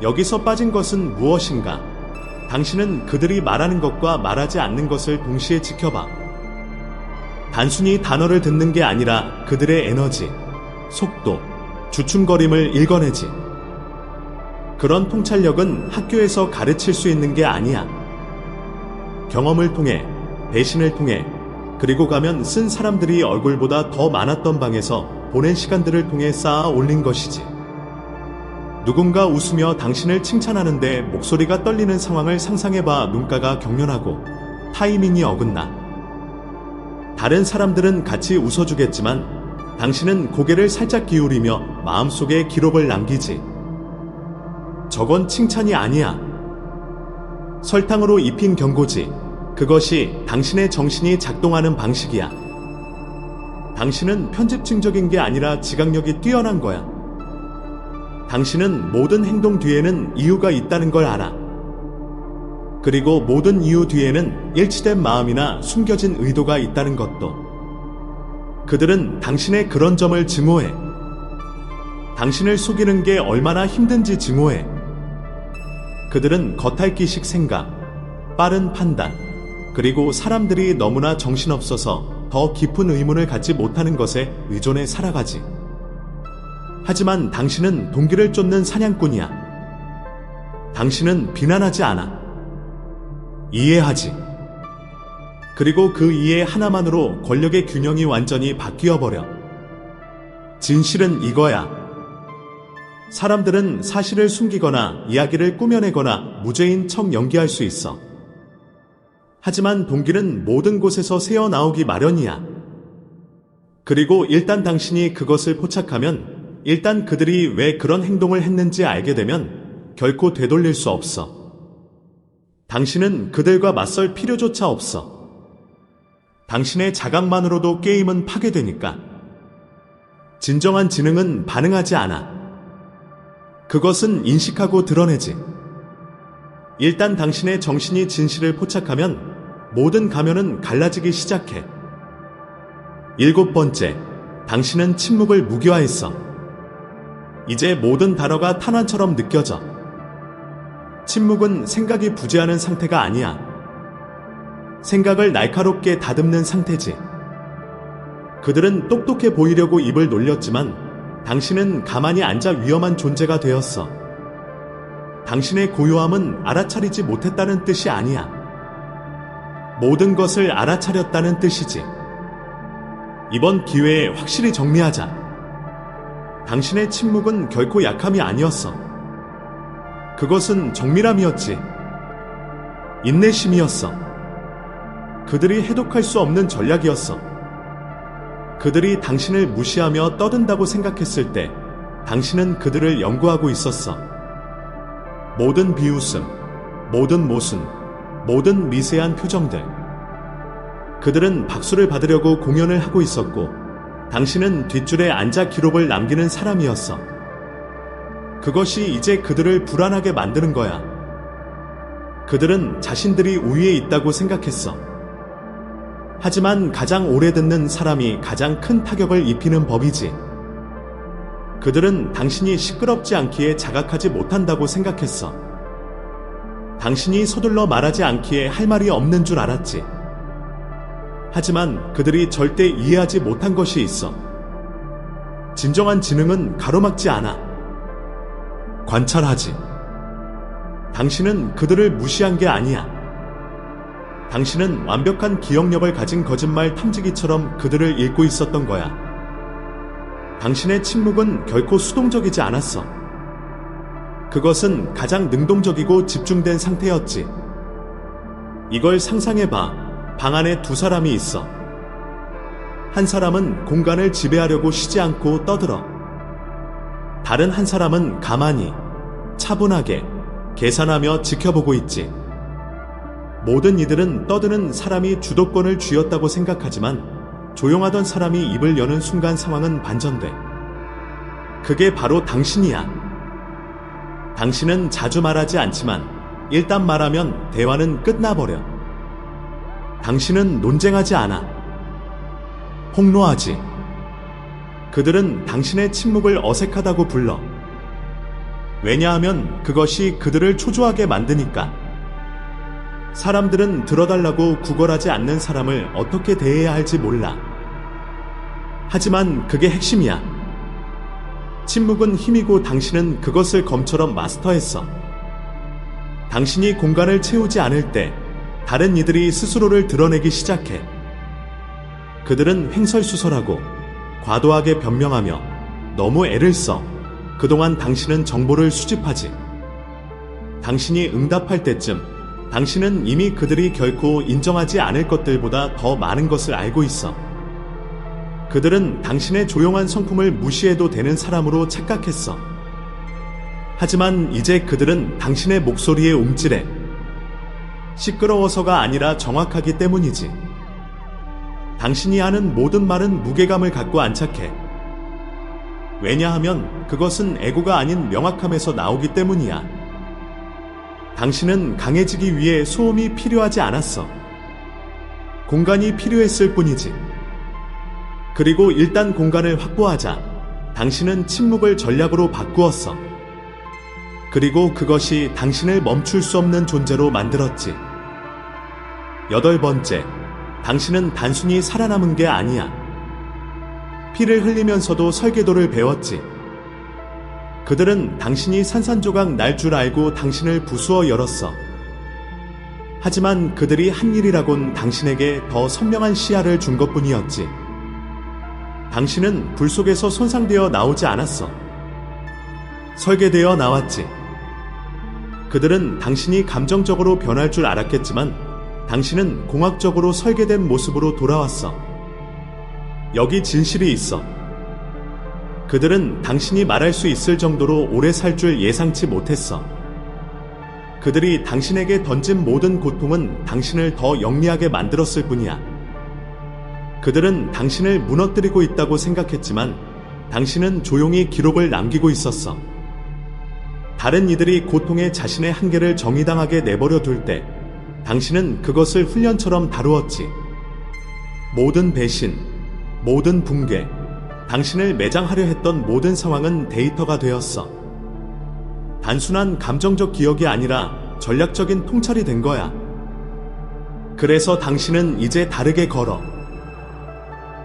여기서 빠진 것은 무엇인가? 당신은 그들이 말하는 것과 말하지 않는 것을 동시에 지켜봐. 단순히 단어를 듣는 게 아니라 그들의 에너지, 속도, 주춤거림을 읽어내지. 그런 통찰력은 학교에서 가르칠 수 있는 게 아니야. 경험을 통해, 배신을 통해, 그리고 가면 쓴 사람들이 얼굴보다 더 많았던 방에서 보낸 시간들을 통해 쌓아 올린 것이지. 누군가 웃으며 당신을 칭찬하는데 목소리가 떨리는 상황을 상상해봐. 눈가가 경련하고 타이밍이 어긋나. 다른 사람들은 같이 웃어주겠지만 당신은 고개를 살짝 기울이며 마음속에 기록을 남기지. 저건 칭찬이 아니야. 설탕으로 입힌 경고지. 그것이 당신의 정신이 작동하는 방식이야. 당신은 편집증적인 게 아니라 지각력이 뛰어난 거야. 당신은 모든 행동 뒤에는 이유가 있다는 걸 알아. 그리고 모든 이유 뒤에는 일치된 마음이나 숨겨진 의도가 있다는 것도. 그들은 당신의 그런 점을 증오해. 당신을 속이는 게 얼마나 힘든지 증오해. 그들은 겉핥기식 생각, 빠른 판단, 그리고 사람들이 너무나 정신없어서 더 깊은 의문을 갖지 못하는 것에 의존해 살아가지. 하지만 당신은 동기를 쫓는 사냥꾼이야. 당신은 비난하지 않아. 이해하지. 그리고 그 이해 하나만으로 권력의 균형이 완전히 바뀌어버려. 진실은 이거야. 사람들은 사실을 숨기거나 이야기를 꾸며내거나 무죄인 척 연기할 수 있어. 하지만 동기는 모든 곳에서 새어나오기 마련이야. 그리고 일단 당신이 그것을 포착하면, 일단 그들이 왜 그런 행동을 했는지 알게 되면 결코 되돌릴 수 없어. 당신은 그들과 맞설 필요조차 없어. 당신의 자각만으로도 게임은 파괴되니까. 진정한 지능은 반응하지 않아. 그것은 인식하고 드러내지. 일단 당신의 정신이 진실을 포착하면 모든 가면은 갈라지기 시작해. 7번째, 당신은 침묵을 무기화했어. 이제 모든 단어가 탄환처럼 느껴져. 침묵은 생각이 부재하는 상태가 아니야. 생각을 날카롭게 다듬는 상태지. 그들은 똑똑해 보이려고 입을 놀렸지만 당신은 가만히 앉아 위험한 존재가 되었어. 당신의 고요함은 알아차리지 못했다는 뜻이 아니야. 모든 것을 알아차렸다는 뜻이지. 이번 기회에 확실히 정리하자. 당신의 침묵은 결코 약함이 아니었어. 그것은 정밀함이었지. 인내심이었어. 그들이 해독할 수 없는 전략이었어. 그들이 당신을 무시하며 떠든다고 생각했을 때 당신은 그들을 연구하고 있었어. 모든 비웃음, 모든 모순, 모든 미세한 표정들. 그들은 박수를 받으려고 공연을 하고 있었고 당신은 뒷줄에 앉아 기록을 남기는 사람이었어. 그것이 이제 그들을 불안하게 만드는 거야. 그들은 자신들이 우위에 있다고 생각했어. 하지만 가장 오래 듣는 사람이 가장 큰 타격을 입히는 법이지. 그들은 당신이 시끄럽지 않기에 자각하지 못한다고 생각했어. 당신이 서둘러 말하지 않기에 할 말이 없는 줄 알았지. 하지만 그들이 절대 이해하지 못한 것이 있어. 진정한 지능은 가로막지 않아. 관찰하지. 당신은 그들을 무시한 게 아니야. 당신은 완벽한 기억력을 가진 거짓말 탐지기처럼 그들을 읽고 있었던 거야. 당신의 침묵은 결코 수동적이지 않았어. 그것은 가장 능동적이고 집중된 상태였지. 이걸 상상해봐. 방 안에 두 사람이 있어. 한 사람은 공간을 지배하려고 쉬지 않고 떠들어. 다른 한 사람은 가만히, 차분하게, 계산하며 지켜보고 있지. 모든 이들은 떠드는 사람이 주도권을 쥐었다고 생각하지만 조용하던 사람이 입을 여는 순간 상황은 반전돼. 그게 바로 당신이야. 당신은 자주 말하지 않지만 일단 말하면 대화는 끝나버려. 당신은 논쟁하지 않아. 폭로하지. 그들은 당신의 침묵을 어색하다고 불러. 왜냐하면 그것이 그들을 초조하게 만드니까. 사람들은 들어달라고 구걸하지 않는 사람을 어떻게 대해야 할지 몰라. 하지만 그게 핵심이야. 침묵은 힘이고 당신은 그것을 검처럼 마스터했어. 당신이 공간을 채우지 않을 때 다른 이들이 스스로를 드러내기 시작해. 그들은 횡설수설하고 과도하게 변명하며 너무 애를 써. 그동안 당신은 정보를 수집하지. 당신이 응답할 때쯤 당신은 이미 그들이 결코 인정하지 않을 것들보다 더 많은 것을 알고 있어. 그들은 당신의 조용한 성품을 무시해도 되는 사람으로 착각했어. 하지만 이제 그들은 당신의 목소리에 움찔해. 시끄러워서가 아니라 정확하기 때문이지. 당신이 하는 모든 말은 무게감을 갖고 안착해. 왜냐하면 그것은 애고가 아닌 명확함에서 나오기 때문이야. 당신은 강해지기 위해 소음이 필요하지 않았어. 공간이 필요했을 뿐이지. 그리고 일단 공간을 확보하자 당신은 침묵을 전략으로 바꾸었어. 그리고 그것이 당신을 멈출 수 없는 존재로 만들었지. 8번째, 당신은 단순히 살아남은 게 아니야. 피를 흘리면서도 설계도를 배웠지. 그들은 당신이 산산조각 날 줄 알고 당신을 부수어 열었어. 하지만 그들이 한 일이라곤 당신에게 더 선명한 시야를 준 것뿐이었지. 당신은 불 속에서 손상되어 나오지 않았어. 설계되어 나왔지. 그들은 당신이 감정적으로 변할 줄 알았겠지만 당신은 공학적으로 설계된 모습으로 돌아왔어. 여기 진실이 있어. 그들은 당신이 말할 수 있을 정도로 오래 살 줄 예상치 못했어. 그들이 당신에게 던진 모든 고통은 당신을 더 영리하게 만들었을 뿐이야. 그들은 당신을 무너뜨리고 있다고 생각했지만 당신은 조용히 기록을 남기고 있었어. 다른 이들이 고통에 자신의 한계를 정의당하게 내버려 둘 때 당신은 그것을 훈련처럼 다루었지. 모든 배신, 모든 붕괴, 당신을 매장하려 했던 모든 상황은 데이터가 되었어. 단순한 감정적 기억이 아니라 전략적인 통찰이 된 거야. 그래서 당신은 이제 다르게 걸어.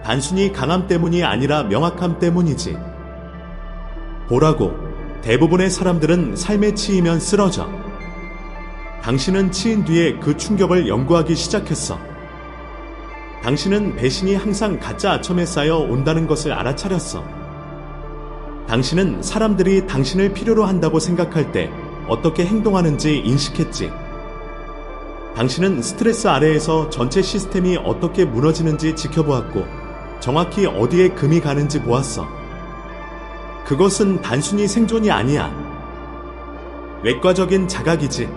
단순히 강함 때문이 아니라 명확함 때문이지. 보라고, 대부분의 사람들은 삶에 치이면 쓰러져. 당신은 치인 뒤에 그 충격을 연구하기 시작했어. 당신은 배신이 항상 가짜 아첨에 쌓여 온다는 것을 알아차렸어. 당신은 사람들이 당신을 필요로 한다고 생각할 때 어떻게 행동하는지 인식했지. 당신은 스트레스 아래에서 전체 시스템이 어떻게 무너지는지 지켜보았고 정확히 어디에 금이 가는지 보았어. 그것은 단순히 생존이 아니야. 외과적인 자각이지.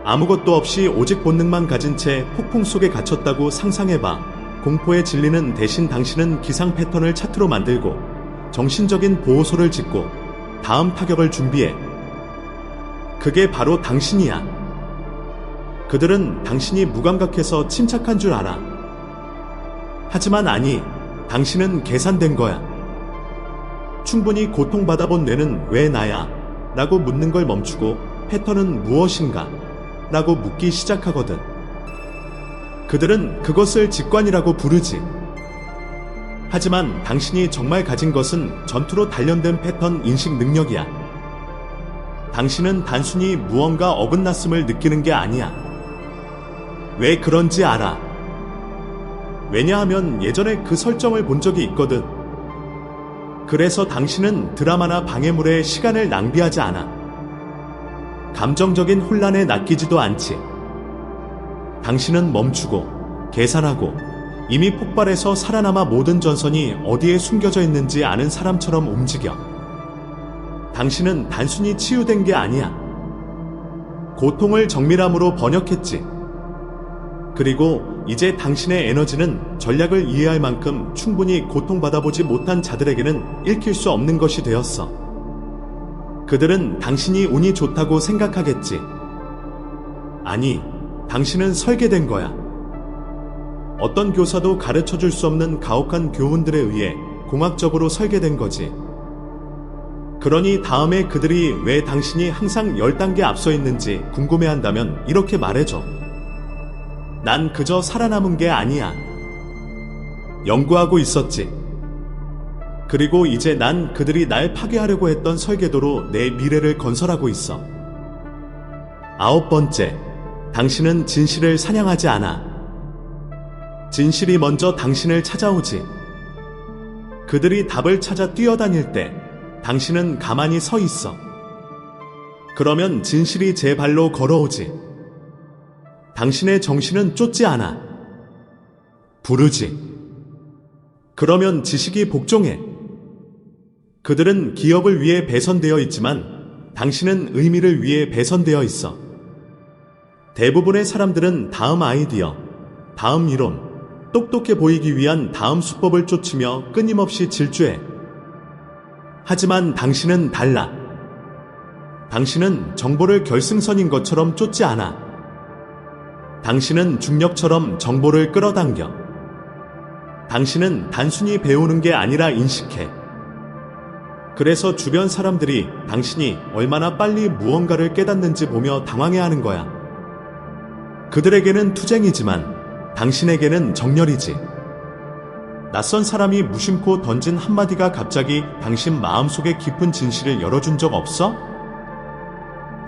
아무것도 없이 오직 본능만 가진 채 폭풍 속에 갇혔다고 상상해봐. 공포에 질리는 대신 당신은 기상 패턴을 차트로 만들고 정신적인 보호소를 짓고 다음 타격을 준비해. 그게 바로 당신이야. 그들은 당신이 무감각해서 침착한 줄 알아. 하지만 아니, 당신은 계산된 거야. 충분히 고통받아본 뇌는 왜 나야? 라고 묻는 걸 멈추고 패턴은 무엇인가? 라고 묻기 시작하거든. 그들은 그것을 직관이라고 부르지. 하지만 당신이 정말 가진 것은 전투로 단련된 패턴 인식 능력이야. 당신은 단순히 무언가 어긋났음을 느끼는 게 아니야. 왜 그런지 알아. 왜냐하면 예전에 그 설정을 본 적이 있거든. 그래서 당신은 드라마나 방해물에 시간을 낭비하지 않아. 감정적인 혼란에 낚이지도 않지. 당신은 멈추고 계산하고 이미 폭발해서 살아남아 모든 전선이 어디에 숨겨져 있는지 아는 사람처럼 움직여. 당신은 단순히 치유된 게 아니야. 고통을 정밀함으로 번역했지. 그리고 이제 당신의 에너지는 전략을 이해할 만큼 충분히 고통받아보지 못한 자들에게는 읽힐 수 없는 것이 되었어. 그들은 당신이 운이 좋다고 생각하겠지. 아니, 당신은 설계된 거야. 어떤 교사도 가르쳐 줄 수 없는 가혹한 교훈들에 의해 공학적으로 설계된 거지. 그러니 다음에 그들이 왜 당신이 항상 10단계 앞서 있는지 궁금해한다면 이렇게 말해줘. 난 그저 살아남은 게 아니야. 연구하고 있었지. 그리고 이제 난 그들이 날 파괴하려고 했던 설계도로 내 미래를 건설하고 있어. 9번째, 당신은 진실을 사냥하지 않아. 진실이 먼저 당신을 찾아오지. 그들이 답을 찾아 뛰어다닐 때 당신은 가만히 서 있어. 그러면 진실이 제 발로 걸어오지. 당신의 정신은 쫓지 않아. 부르지. 그러면 지식이 복종해. 그들은 기억을 위해 배선되어 있지만 당신은 의미를 위해 배선되어 있어. 대부분의 사람들은 다음 아이디어, 다음 이론, 똑똑해 보이기 위한 다음 수법을 쫓으며 끊임없이 질주해. 하지만 당신은 달라. 당신은 정보를 결승선인 것처럼 쫓지 않아. 당신은 중력처럼 정보를 끌어당겨. 당신은 단순히 배우는 게 아니라 인식해. 그래서 주변 사람들이 당신이 얼마나 빨리 무언가를 깨닫는지 보며 당황해하는 거야. 그들에게는 투쟁이지만 당신에게는 정렬이지. 낯선 사람이 무심코 던진 한마디가 갑자기 당신 마음속의 깊은 진실을 열어준 적 없어?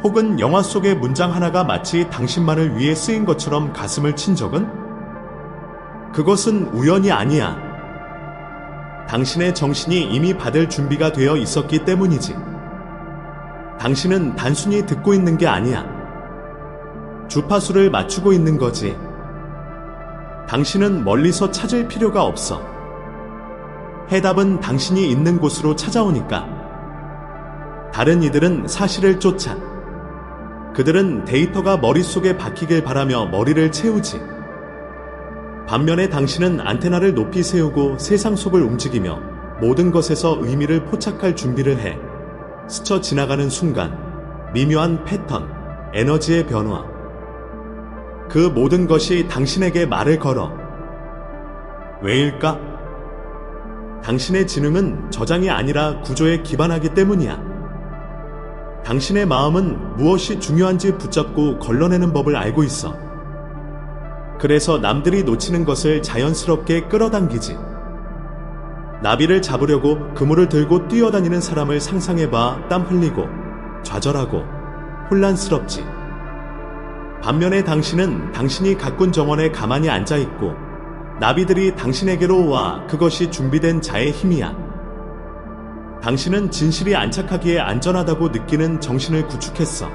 혹은 영화 속의 문장 하나가 마치 당신만을 위해 쓰인 것처럼 가슴을 친 적은? 그것은 우연이 아니야. 당신의 정신이 이미 받을 준비가 되어 있었기 때문이지. 당신은 단순히 듣고 있는 게 아니야. 주파수를 맞추고 있는 거지. 당신은 멀리서 찾을 필요가 없어. 해답은 당신이 있는 곳으로 찾아오니까. 다른 이들은 사실을 쫓아. 그들은 데이터가 머릿속에 박히길 바라며 머리를 채우지. 반면에 당신은 안테나를 높이 세우고 세상 속을 움직이며 모든 것에서 의미를 포착할 준비를 해. 스쳐 지나가는 순간, 미묘한 패턴, 에너지의 변화. 그 모든 것이 당신에게 말을 걸어. 왜일까? 당신의 지능은 저장이 아니라 구조에 기반하기 때문이야. 당신의 마음은 무엇이 중요한지 붙잡고 걸러내는 법을 알고 있어. 그래서 남들이 놓치는 것을 자연스럽게 끌어당기지. 나비를 잡으려고 그물을 들고 뛰어다니는 사람을 상상해봐. 땀 흘리고, 좌절하고, 혼란스럽지. 반면에 당신은 당신이 가꾼 정원에 가만히 앉아있고 나비들이 당신에게로 와. 그것이 준비된 자의 힘이야. 당신은 진실이 안착하기에 안전하다고 느끼는 정신을 구축했어.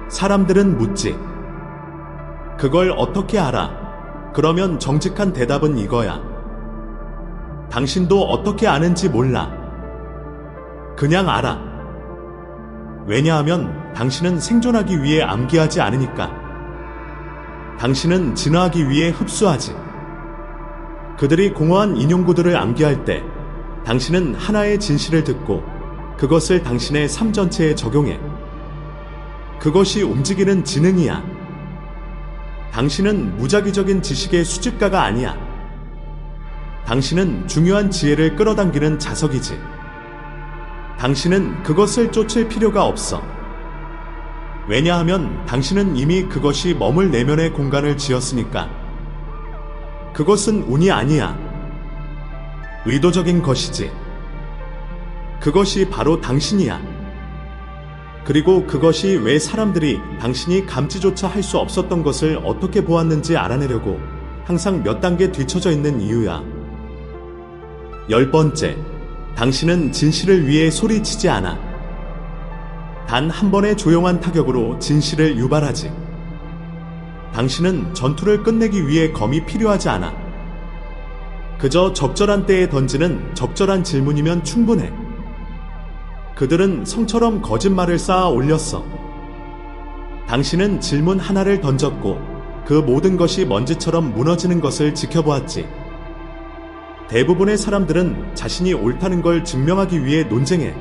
사람들은 묻지. 그걸 어떻게 알아? 그러면 정직한 대답은 이거야. 당신도 어떻게 아는지 몰라. 그냥 알아. 왜냐하면 당신은 생존하기 위해 암기하지 않으니까. 당신은 진화하기 위해 흡수하지. 그들이 공허한 인용구들을 암기할 때 당신은 하나의 진실을 듣고 그것을 당신의 삶 전체에 적용해. 그것이 움직이는 지능이야. 당신은 무작위적인 지식의 수집가가 아니야. 당신은 중요한 지혜를 끌어당기는 자석이지. 당신은 그것을 쫓을 필요가 없어. 왜냐하면 당신은 이미 그것이 머물 내면의 공간을 지었으니까. 그것은 운이 아니야. 의도적인 것이지. 그것이 바로 당신이야. 그리고 그것이 왜 사람들이 당신이 감지조차 할 수 없었던 것을 어떻게 보았는지 알아내려고 항상 몇 단계 뒤처져 있는 이유야. 10번째, 당신은 진실을 위해 소리치지 않아. 단 한 번의 조용한 타격으로 진실을 유발하지. 당신은 전투를 끝내기 위해 검이 필요하지 않아. 그저 적절한 때에 던지는 적절한 질문이면 충분해. 그들은 성처럼 거짓말을 쌓아 올렸어. 당신은 질문 하나를 던졌고 그 모든 것이 먼지처럼 무너지는 것을 지켜보았지. 대부분의 사람들은 자신이 옳다는 걸 증명하기 위해 논쟁해.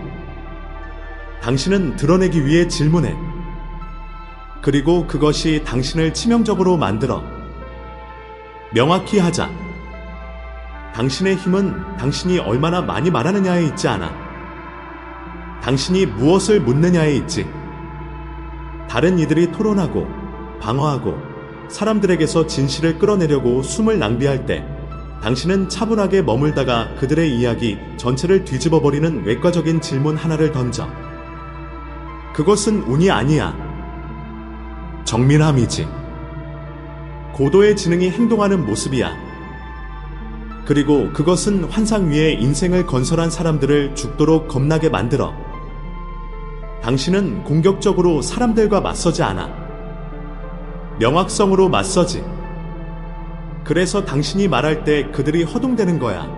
당신은 드러내기 위해 질문해. 그리고 그것이 당신을 치명적으로 만들어. 명확히 하자. 당신의 힘은 당신이 얼마나 많이 말하느냐에 있지 않아. 당신이 무엇을 묻느냐에 있지. 다른 이들이 토론하고 방어하고 사람들에게서 진실을 끌어내려고 숨을 낭비할 때 당신은 차분하게 머물다가 그들의 이야기 전체를 뒤집어버리는 외과적인 질문 하나를 던져. 그것은 운이 아니야. 정밀함이지. 고도의 지능이 행동하는 모습이야. 그리고 그것은 환상 위에 인생을 건설한 사람들을 죽도록 겁나게 만들어. 당신은 공격적으로 사람들과 맞서지 않아. 명확성으로 맞서지. 그래서 당신이 말할 때 그들이 허둥대는 거야.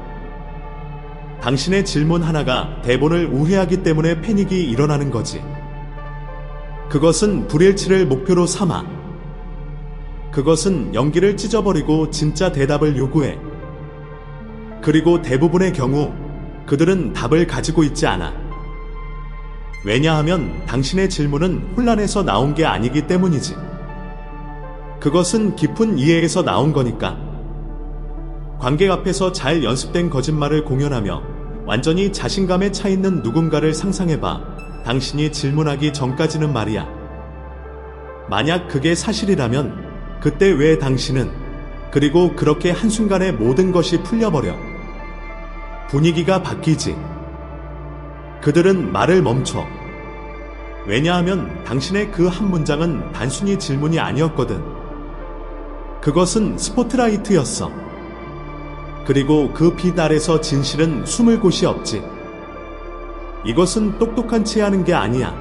당신의 질문 하나가 대본을 우회하기 때문에 패닉이 일어나는 거지. 그것은 불일치를 목표로 삼아. 그것은 연기를 찢어버리고 진짜 대답을 요구해. 그리고 대부분의 경우 그들은 답을 가지고 있지 않아. 왜냐하면 당신의 질문은 혼란에서 나온 게 아니기 때문이지. 그것은 깊은 이해에서 나온 거니까. 관객 앞에서 잘 연습된 거짓말을 공연하며 완전히 자신감에 차 있는 누군가를 상상해봐. 당신이 질문하기 전까지는 말이야. 만약 그게 사실이라면 그때 왜 당신은 그리고 그렇게 한순간에 모든 것이 풀려버려. 분위기가 바뀌지. 그들은 말을 멈춰. 왜냐하면 당신의 그 한 문장은 단순히 질문이 아니었거든. 그것은 스포트라이트였어. 그리고 그 빛 아래서 진실은 숨을 곳이 없지. 이것은 똑똑한 채 하는 게 아니야.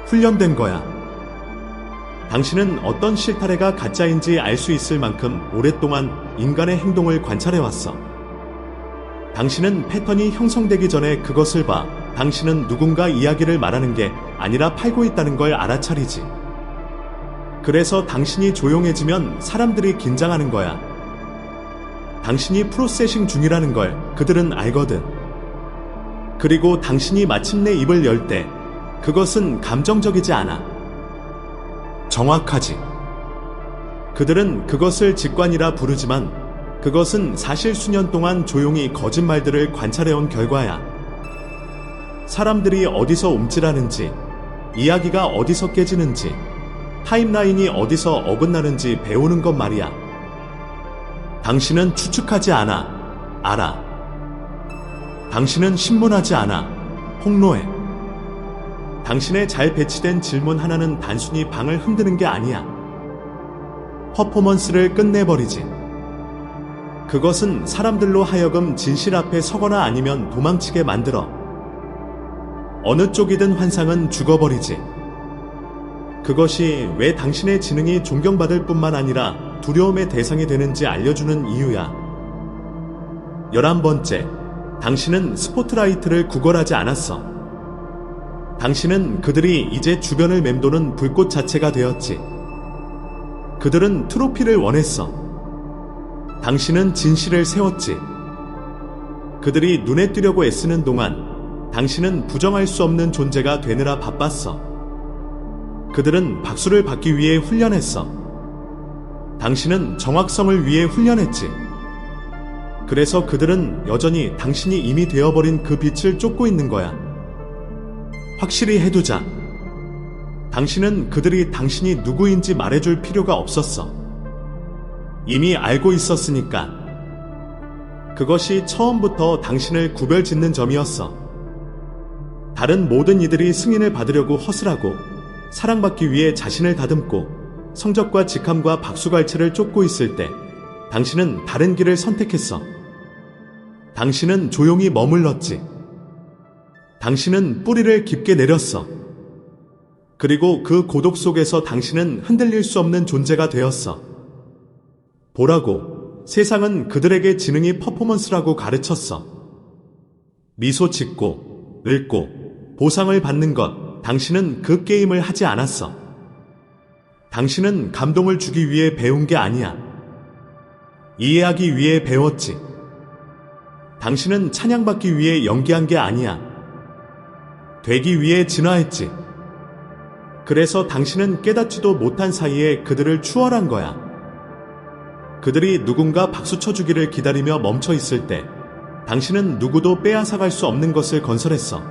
훈련된 거야. 당신은 어떤 실타래가 가짜인지 알 수 있을 만큼 오랫동안 인간의 행동을 관찰해왔어. 당신은 패턴이 형성되기 전에 그것을 봐. 당신은 누군가 이야기를 말하는 게 아니라 팔고 있다는 걸 알아차리지. 그래서 당신이 조용해지면 사람들이 긴장하는 거야. 당신이 프로세싱 중이라는 걸 그들은 알거든. 그리고 당신이 마침내 입을 열 때 그것은 감정적이지 않아. 정확하지. 그들은 그것을 직관이라 부르지만 그것은 사실 수년 동안 조용히 거짓말들을 관찰해온 결과야. 사람들이 어디서 움찔하는지, 이야기가 어디서 깨지는지, 타임라인이 어디서 어긋나는지 배우는 것 말이야. 당신은 추측하지 않아. 알아. 당신은 신문하지 않아. 폭로해. 당신의 잘 배치된 질문 하나는 단순히 방을 흔드는 게 아니야. 퍼포먼스를 끝내버리지. 그것은 사람들로 하여금 진실 앞에 서거나 아니면 도망치게 만들어. 어느 쪽이든 환상은 죽어버리지. 그것이 왜 당신의 지능이 존경받을 뿐만 아니라 두려움의 대상이 되는지 알려주는 이유야. 11번째, 당신은 스포트라이트를 구걸하지 않았어. 당신은 그들이 이제 주변을 맴도는 불꽃 자체가 되었지. 그들은 트로피를 원했어. 당신은 진실을 세웠지. 그들이 눈에 띄려고 애쓰는 동안 당신은 부정할 수 없는 존재가 되느라 바빴어. 그들은 박수를 받기 위해 훈련했어. 당신은 정확성을 위해 훈련했지. 그래서 그들은 여전히 당신이 이미 되어버린 그 빛을 쫓고 있는 거야. 확실히 해두자. 당신은 그들이 당신이 누구인지 말해줄 필요가 없었어. 이미 알고 있었으니까. 그것이 처음부터 당신을 구별짓는 점이었어. 다른 모든 이들이 승인을 받으려고 허술하고 사랑받기 위해 자신을 다듬고 성적과 직함과 박수갈채를 쫓고 있을 때 당신은 다른 길을 선택했어. 당신은 조용히 머물렀지. 당신은 뿌리를 깊게 내렸어. 그리고 그 고독 속에서 당신은 흔들릴 수 없는 존재가 되었어. 보라고, 세상은 그들에게 지능이 퍼포먼스라고 가르쳤어. 미소 짓고, 늙고, 보상을 받는 것, 당신은 그 게임을 하지 않았어. 당신은 감동을 주기 위해 배운 게 아니야. 이해하기 위해 배웠지. 당신은 찬양받기 위해 연기한 게 아니야. 되기 위해 진화했지. 그래서 당신은 깨닫지도 못한 사이에 그들을 추월한 거야. 그들이 누군가 박수 쳐주기를 기다리며 멈춰 있을 때 당신은 누구도 빼앗아갈 수 없는 것을 건설했어.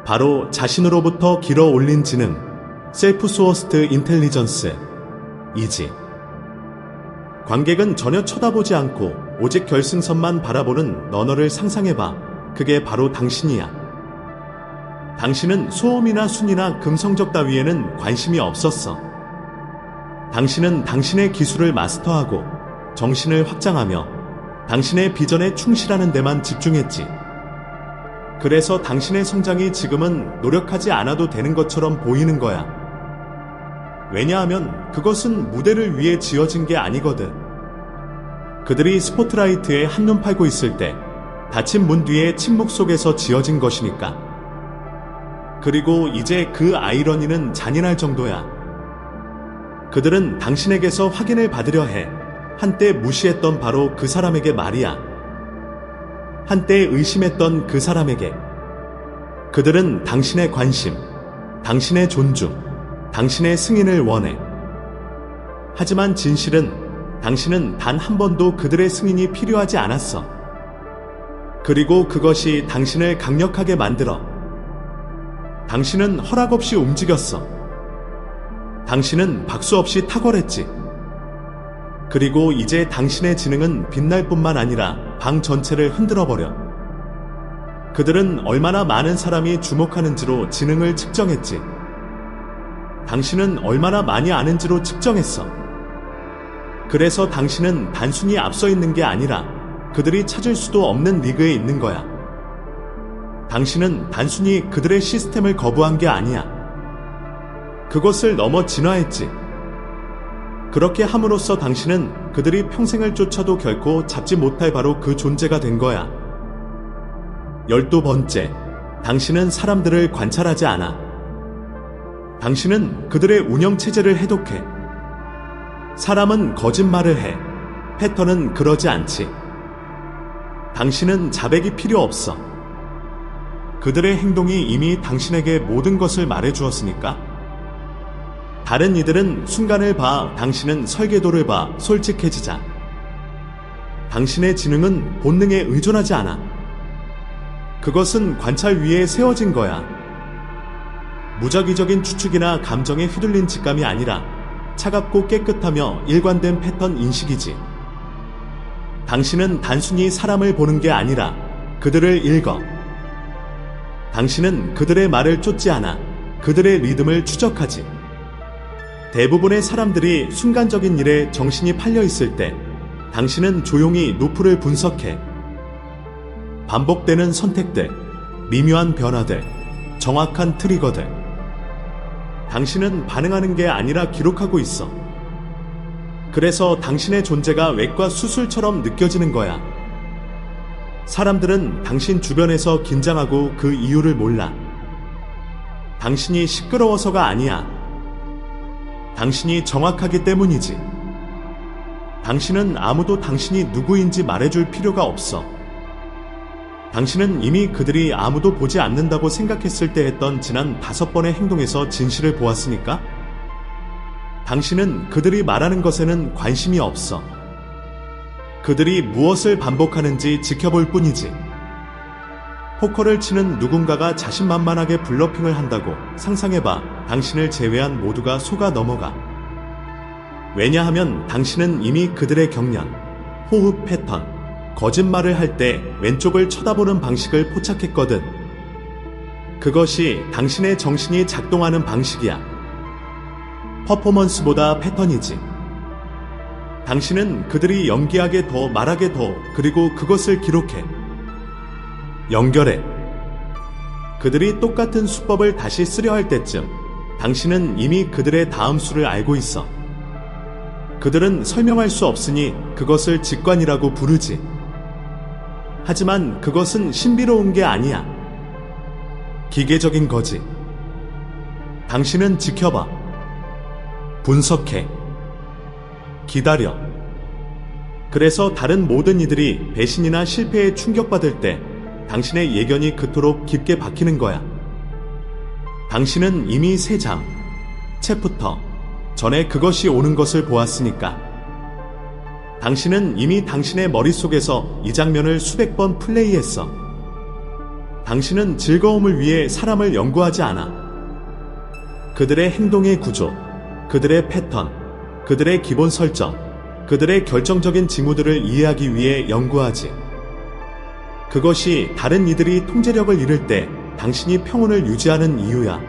바로 자신으로부터 길어 올린 지능, 셀프 소어스트 인텔리전스, 이지. 관객은 전혀 쳐다보지 않고 오직 결승선만 바라보는 너너를 상상해봐. 그게 바로 당신이야. 당신은 소음이나 순위나 금성적 따위에는 관심이 없었어. 당신은 당신의 기술을 마스터하고 정신을 확장하며 당신의 비전에 충실하는 데만 집중했지. 그래서 당신의 성장이 지금은 노력하지 않아도 되는 것처럼 보이는 거야. 왜냐하면 그것은 무대를 위해 지어진 게 아니거든. 그들이 스포트라이트에 한눈 팔고 있을 때 닫힌 문 뒤에 침묵 속에서 지어진 것이니까. 그리고 이제 그 아이러니는 잔인할 정도야. 그들은 당신에게서 확인을 받으려 해. 한때 무시했던 바로 그 사람에게 말이야. 한때 의심했던 그 사람에게. 그들은 당신의 관심, 당신의 존중, 당신의 승인을 원해. 하지만 진실은 당신은 단 한 번도 그들의 승인이 필요하지 않았어. 그리고 그것이 당신을 강력하게 만들어. 당신은 허락 없이 움직였어. 당신은 박수 없이 탁월했지. 그리고 이제 당신의 지능은 빛날 뿐만 아니라 방 전체를 흔들어버려. 그들은 얼마나 많은 사람이 주목하는지로 지능을 측정했지. 당신은 얼마나 많이 아는지로 측정했어. 그래서 당신은 단순히 앞서 있는 게 아니라 그들이 찾을 수도 없는 리그에 있는 거야. 당신은 단순히 그들의 시스템을 거부한 게 아니야. 그것을 넘어 진화했지. 그렇게 함으로써 당신은 그들이 평생을 쫓아도 결코 잡지 못할 바로 그 존재가 된 거야. 12번째, 당신은 사람들을 관찰하지 않아. 당신은 그들의 운영체제를 해독해. 사람은 거짓말을 해. 패턴은 그러지 않지. 당신은 자백이 필요 없어. 그들의 행동이 이미 당신에게 모든 것을 말해주었으니까. 다른 이들은 순간을 봐, 당신은 설계도를 봐, 솔직해지자. 당신의 지능은 본능에 의존하지 않아. 그것은 관찰 위에 세워진 거야. 무작위적인 추측이나 감정에 휘둘린 직감이 아니라 차갑고 깨끗하며 일관된 패턴 인식이지. 당신은 단순히 사람을 보는 게 아니라 그들을 읽어. 당신은 그들의 말을 쫓지 않아 그들의 리듬을 추적하지. 대부분의 사람들이 순간적인 일에 정신이 팔려 있을 때 당신은 조용히 노프를 분석해. 반복되는 선택들, 미묘한 변화들, 정확한 트리거들. 당신은 반응하는 게 아니라 기록하고 있어. 그래서 당신의 존재가 외과 수술처럼 느껴지는 거야. 사람들은 당신 주변에서 긴장하고 그 이유를 몰라. 당신이 시끄러워서가 아니야. 당신이 정확하기 때문이지. 당신은 아무도 당신이 누구인지 말해줄 필요가 없어. 당신은 이미 그들이 아무도 보지 않는다고 생각했을 때 했던 지난 5번의 행동에서 진실을 보았으니까? 당신은 그들이 말하는 것에는 관심이 없어. 그들이 무엇을 반복하는지 지켜볼 뿐이지. 포커를 치는 누군가가 자신만만하게 블러핑을 한다고 상상해봐. 당신을 제외한 모두가 속아 넘어가. 왜냐하면 당신은 이미 그들의 경련, 호흡 패턴, 거짓말을 할 때 왼쪽을 쳐다보는 방식을 포착했거든. 그것이 당신의 정신이 작동하는 방식이야. 퍼포먼스보다 패턴이지. 당신은 그들이 연기하게 더 말하게 더 그리고 그것을 기록해. 연결해. 그들이 똑같은 수법을 다시 쓰려 할 때쯤 당신은 이미 그들의 다음 수를 알고 있어. 그들은 설명할 수 없으니 그것을 직관이라고 부르지. 하지만 그것은 신비로운 게 아니야. 기계적인 거지. 당신은 지켜봐. 분석해. 기다려. 그래서 다른 모든 이들이 배신이나 실패에 충격받을 때 당신의 예견이 그토록 깊게 박히는 거야. 당신은 이미 3장, 챕터 전에 그것이 오는 것을 보았으니까. 당신은 이미 당신의 머릿속에서 이 장면을 수백 번 플레이했어. 당신은 즐거움을 위해 사람을 연구하지 않아. 그들의 행동의 구조, 그들의 패턴, 그들의 기본 설정, 그들의 결정적인 징후들을 이해하기 위해 연구하지. 그것이 다른 이들이 통제력을 잃을 때 당신이 평온을 유지하는 이유야.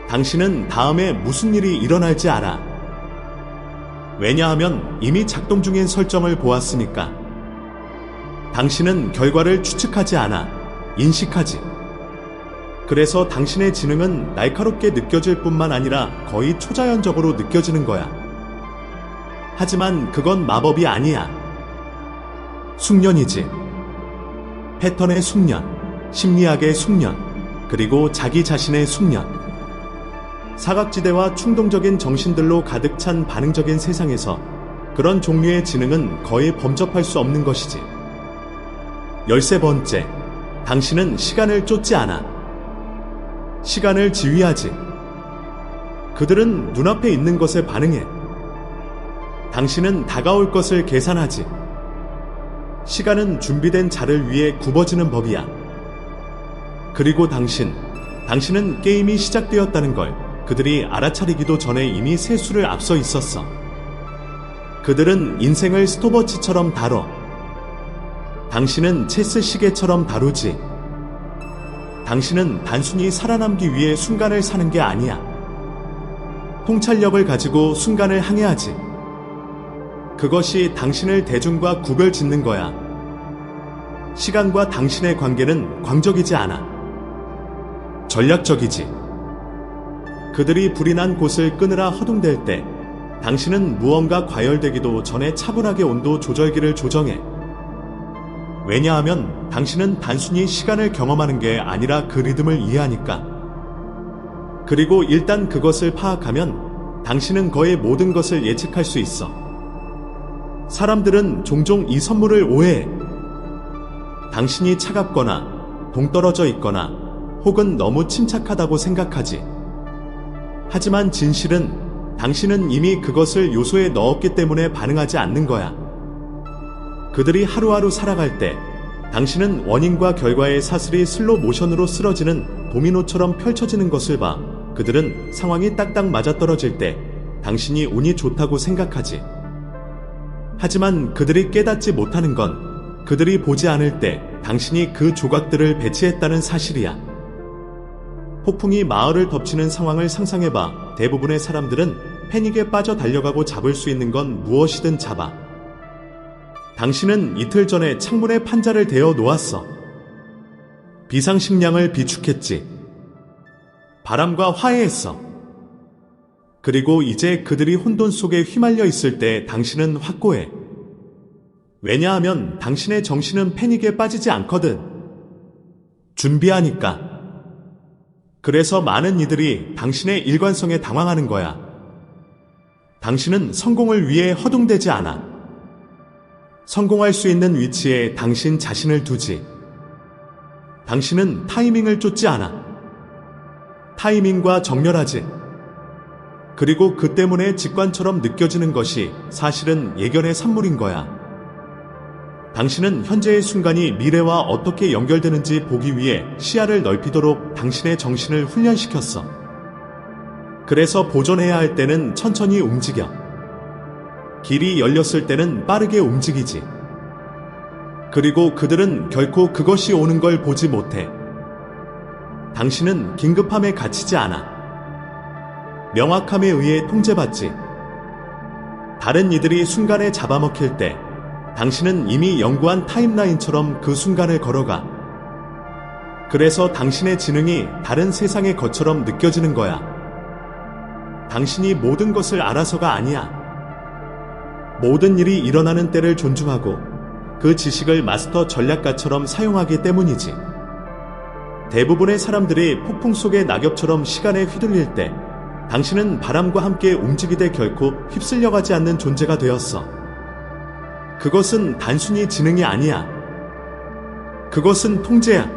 당신은 다음에 무슨 일이 일어날지 알아. 왜냐하면 이미 작동 중인 설정을 보았으니까. 당신은 결과를 추측하지 않아. 인식하지. 그래서 당신의 지능은 날카롭게 느껴질 뿐만 아니라 거의 초자연적으로 느껴지는 거야. 하지만 그건 마법이 아니야. 숙련이지. 패턴의 숙련, 심리학의 숙련, 그리고 자기 자신의 숙련. 사각지대와 충동적인 정신들로 가득 찬 반응적인 세상에서 그런 종류의 지능은 거의 범접할 수 없는 것이지. 13번째, 당신은 시간을 쫓지 않아. 시간을 지휘하지. 그들은 눈앞에 있는 것에 반응해. 당신은 다가올 것을 계산하지. 시간은 준비된 자를 위해 굽어지는 법이야. 그리고 당신은 게임이 시작되었다는 걸 그들이 알아차리기도 전에 이미 세 수를 앞서 있었어. 그들은 인생을 스톱워치처럼 다뤄. 당신은 체스 시계처럼 다루지. 당신은 단순히 살아남기 위해 순간을 사는 게 아니야. 통찰력을 가지고 순간을 항해하지. 그것이 당신을 대중과 구별 짓는 거야. 시간과 당신의 관계는 광적이지 않아. 전략적이지. 그들이 불이 난 곳을 끄느라 허둥댈 때 당신은 무언가 과열되기도 전에 차분하게 온도 조절기를 조정해. 왜냐하면 당신은 단순히 시간을 경험하는 게 아니라 그 리듬을 이해하니까. 그리고 일단 그것을 파악하면 당신은 거의 모든 것을 예측할 수 있어. 사람들은 종종 이 선물을 오해해. 당신이 차갑거나 동떨어져 있거나 혹은 너무 침착하다고 생각하지. 하지만 진실은 당신은 이미 그것을 요소에 넣었기 때문에 반응하지 않는 거야. 그들이 하루하루 살아갈 때 당신은 원인과 결과의 사슬이 슬로 모션으로 쓰러지는 도미노처럼 펼쳐지는 것을 봐. 그들은 상황이 딱딱 맞아떨어질 때 당신이 운이 좋다고 생각하지. 하지만 그들이 깨닫지 못하는 건 그들이 보지 않을 때 당신이 그 조각들을 배치했다는 사실이야. 폭풍이 마을을 덮치는 상황을 상상해봐. 대부분의 사람들은 패닉에 빠져 달려가고 잡을 수 있는 건 무엇이든 잡아. 당신은 이틀 전에 창문에 판자를 대어 놓았어. 비상식량을 비축했지. 바람과 화해했어. 그리고 이제 그들이 혼돈 속에 휘말려 있을 때 당신은 확고해. 왜냐하면 당신의 정신은 패닉에 빠지지 않거든. 준비하니까. 그래서 많은 이들이 당신의 일관성에 당황하는 거야. 당신은 성공을 위해 허둥대지 않아. 성공할 수 있는 위치에 당신 자신을 두지. 당신은 타이밍을 쫓지 않아. 타이밍과 정렬하지. 그리고 그 때문에 직관처럼 느껴지는 것이 사실은 예견의 산물인 거야. 당신은 현재의 순간이 미래와 어떻게 연결되는지 보기 위해 시야를 넓히도록 당신의 정신을 훈련시켰어. 그래서 보존해야 할 때는 천천히 움직여. 길이 열렸을 때는 빠르게 움직이지. 그리고 그들은 결코 그것이 오는 걸 보지 못해. 당신은 긴급함에 갇히지 않아. 명확함에 의해 통제받지. 다른 이들이 순간에 잡아먹힐 때 당신은 이미 연구한 타임라인처럼 그 순간을 걸어가. 그래서 당신의 지능이 다른 세상의 것처럼 느껴지는 거야. 당신이 모든 것을 알아서가 아니야. 모든 일이 일어나는 때를 존중하고 그 지식을 마스터 전략가처럼 사용하기 때문이지. 대부분의 사람들이 폭풍 속의 낙엽처럼 시간에 휘둘릴 때 당신은 바람과 함께 움직이되 결코 휩쓸려가지 않는 존재가 되었어. 그것은 단순히 지능이 아니야. 그것은 통제야.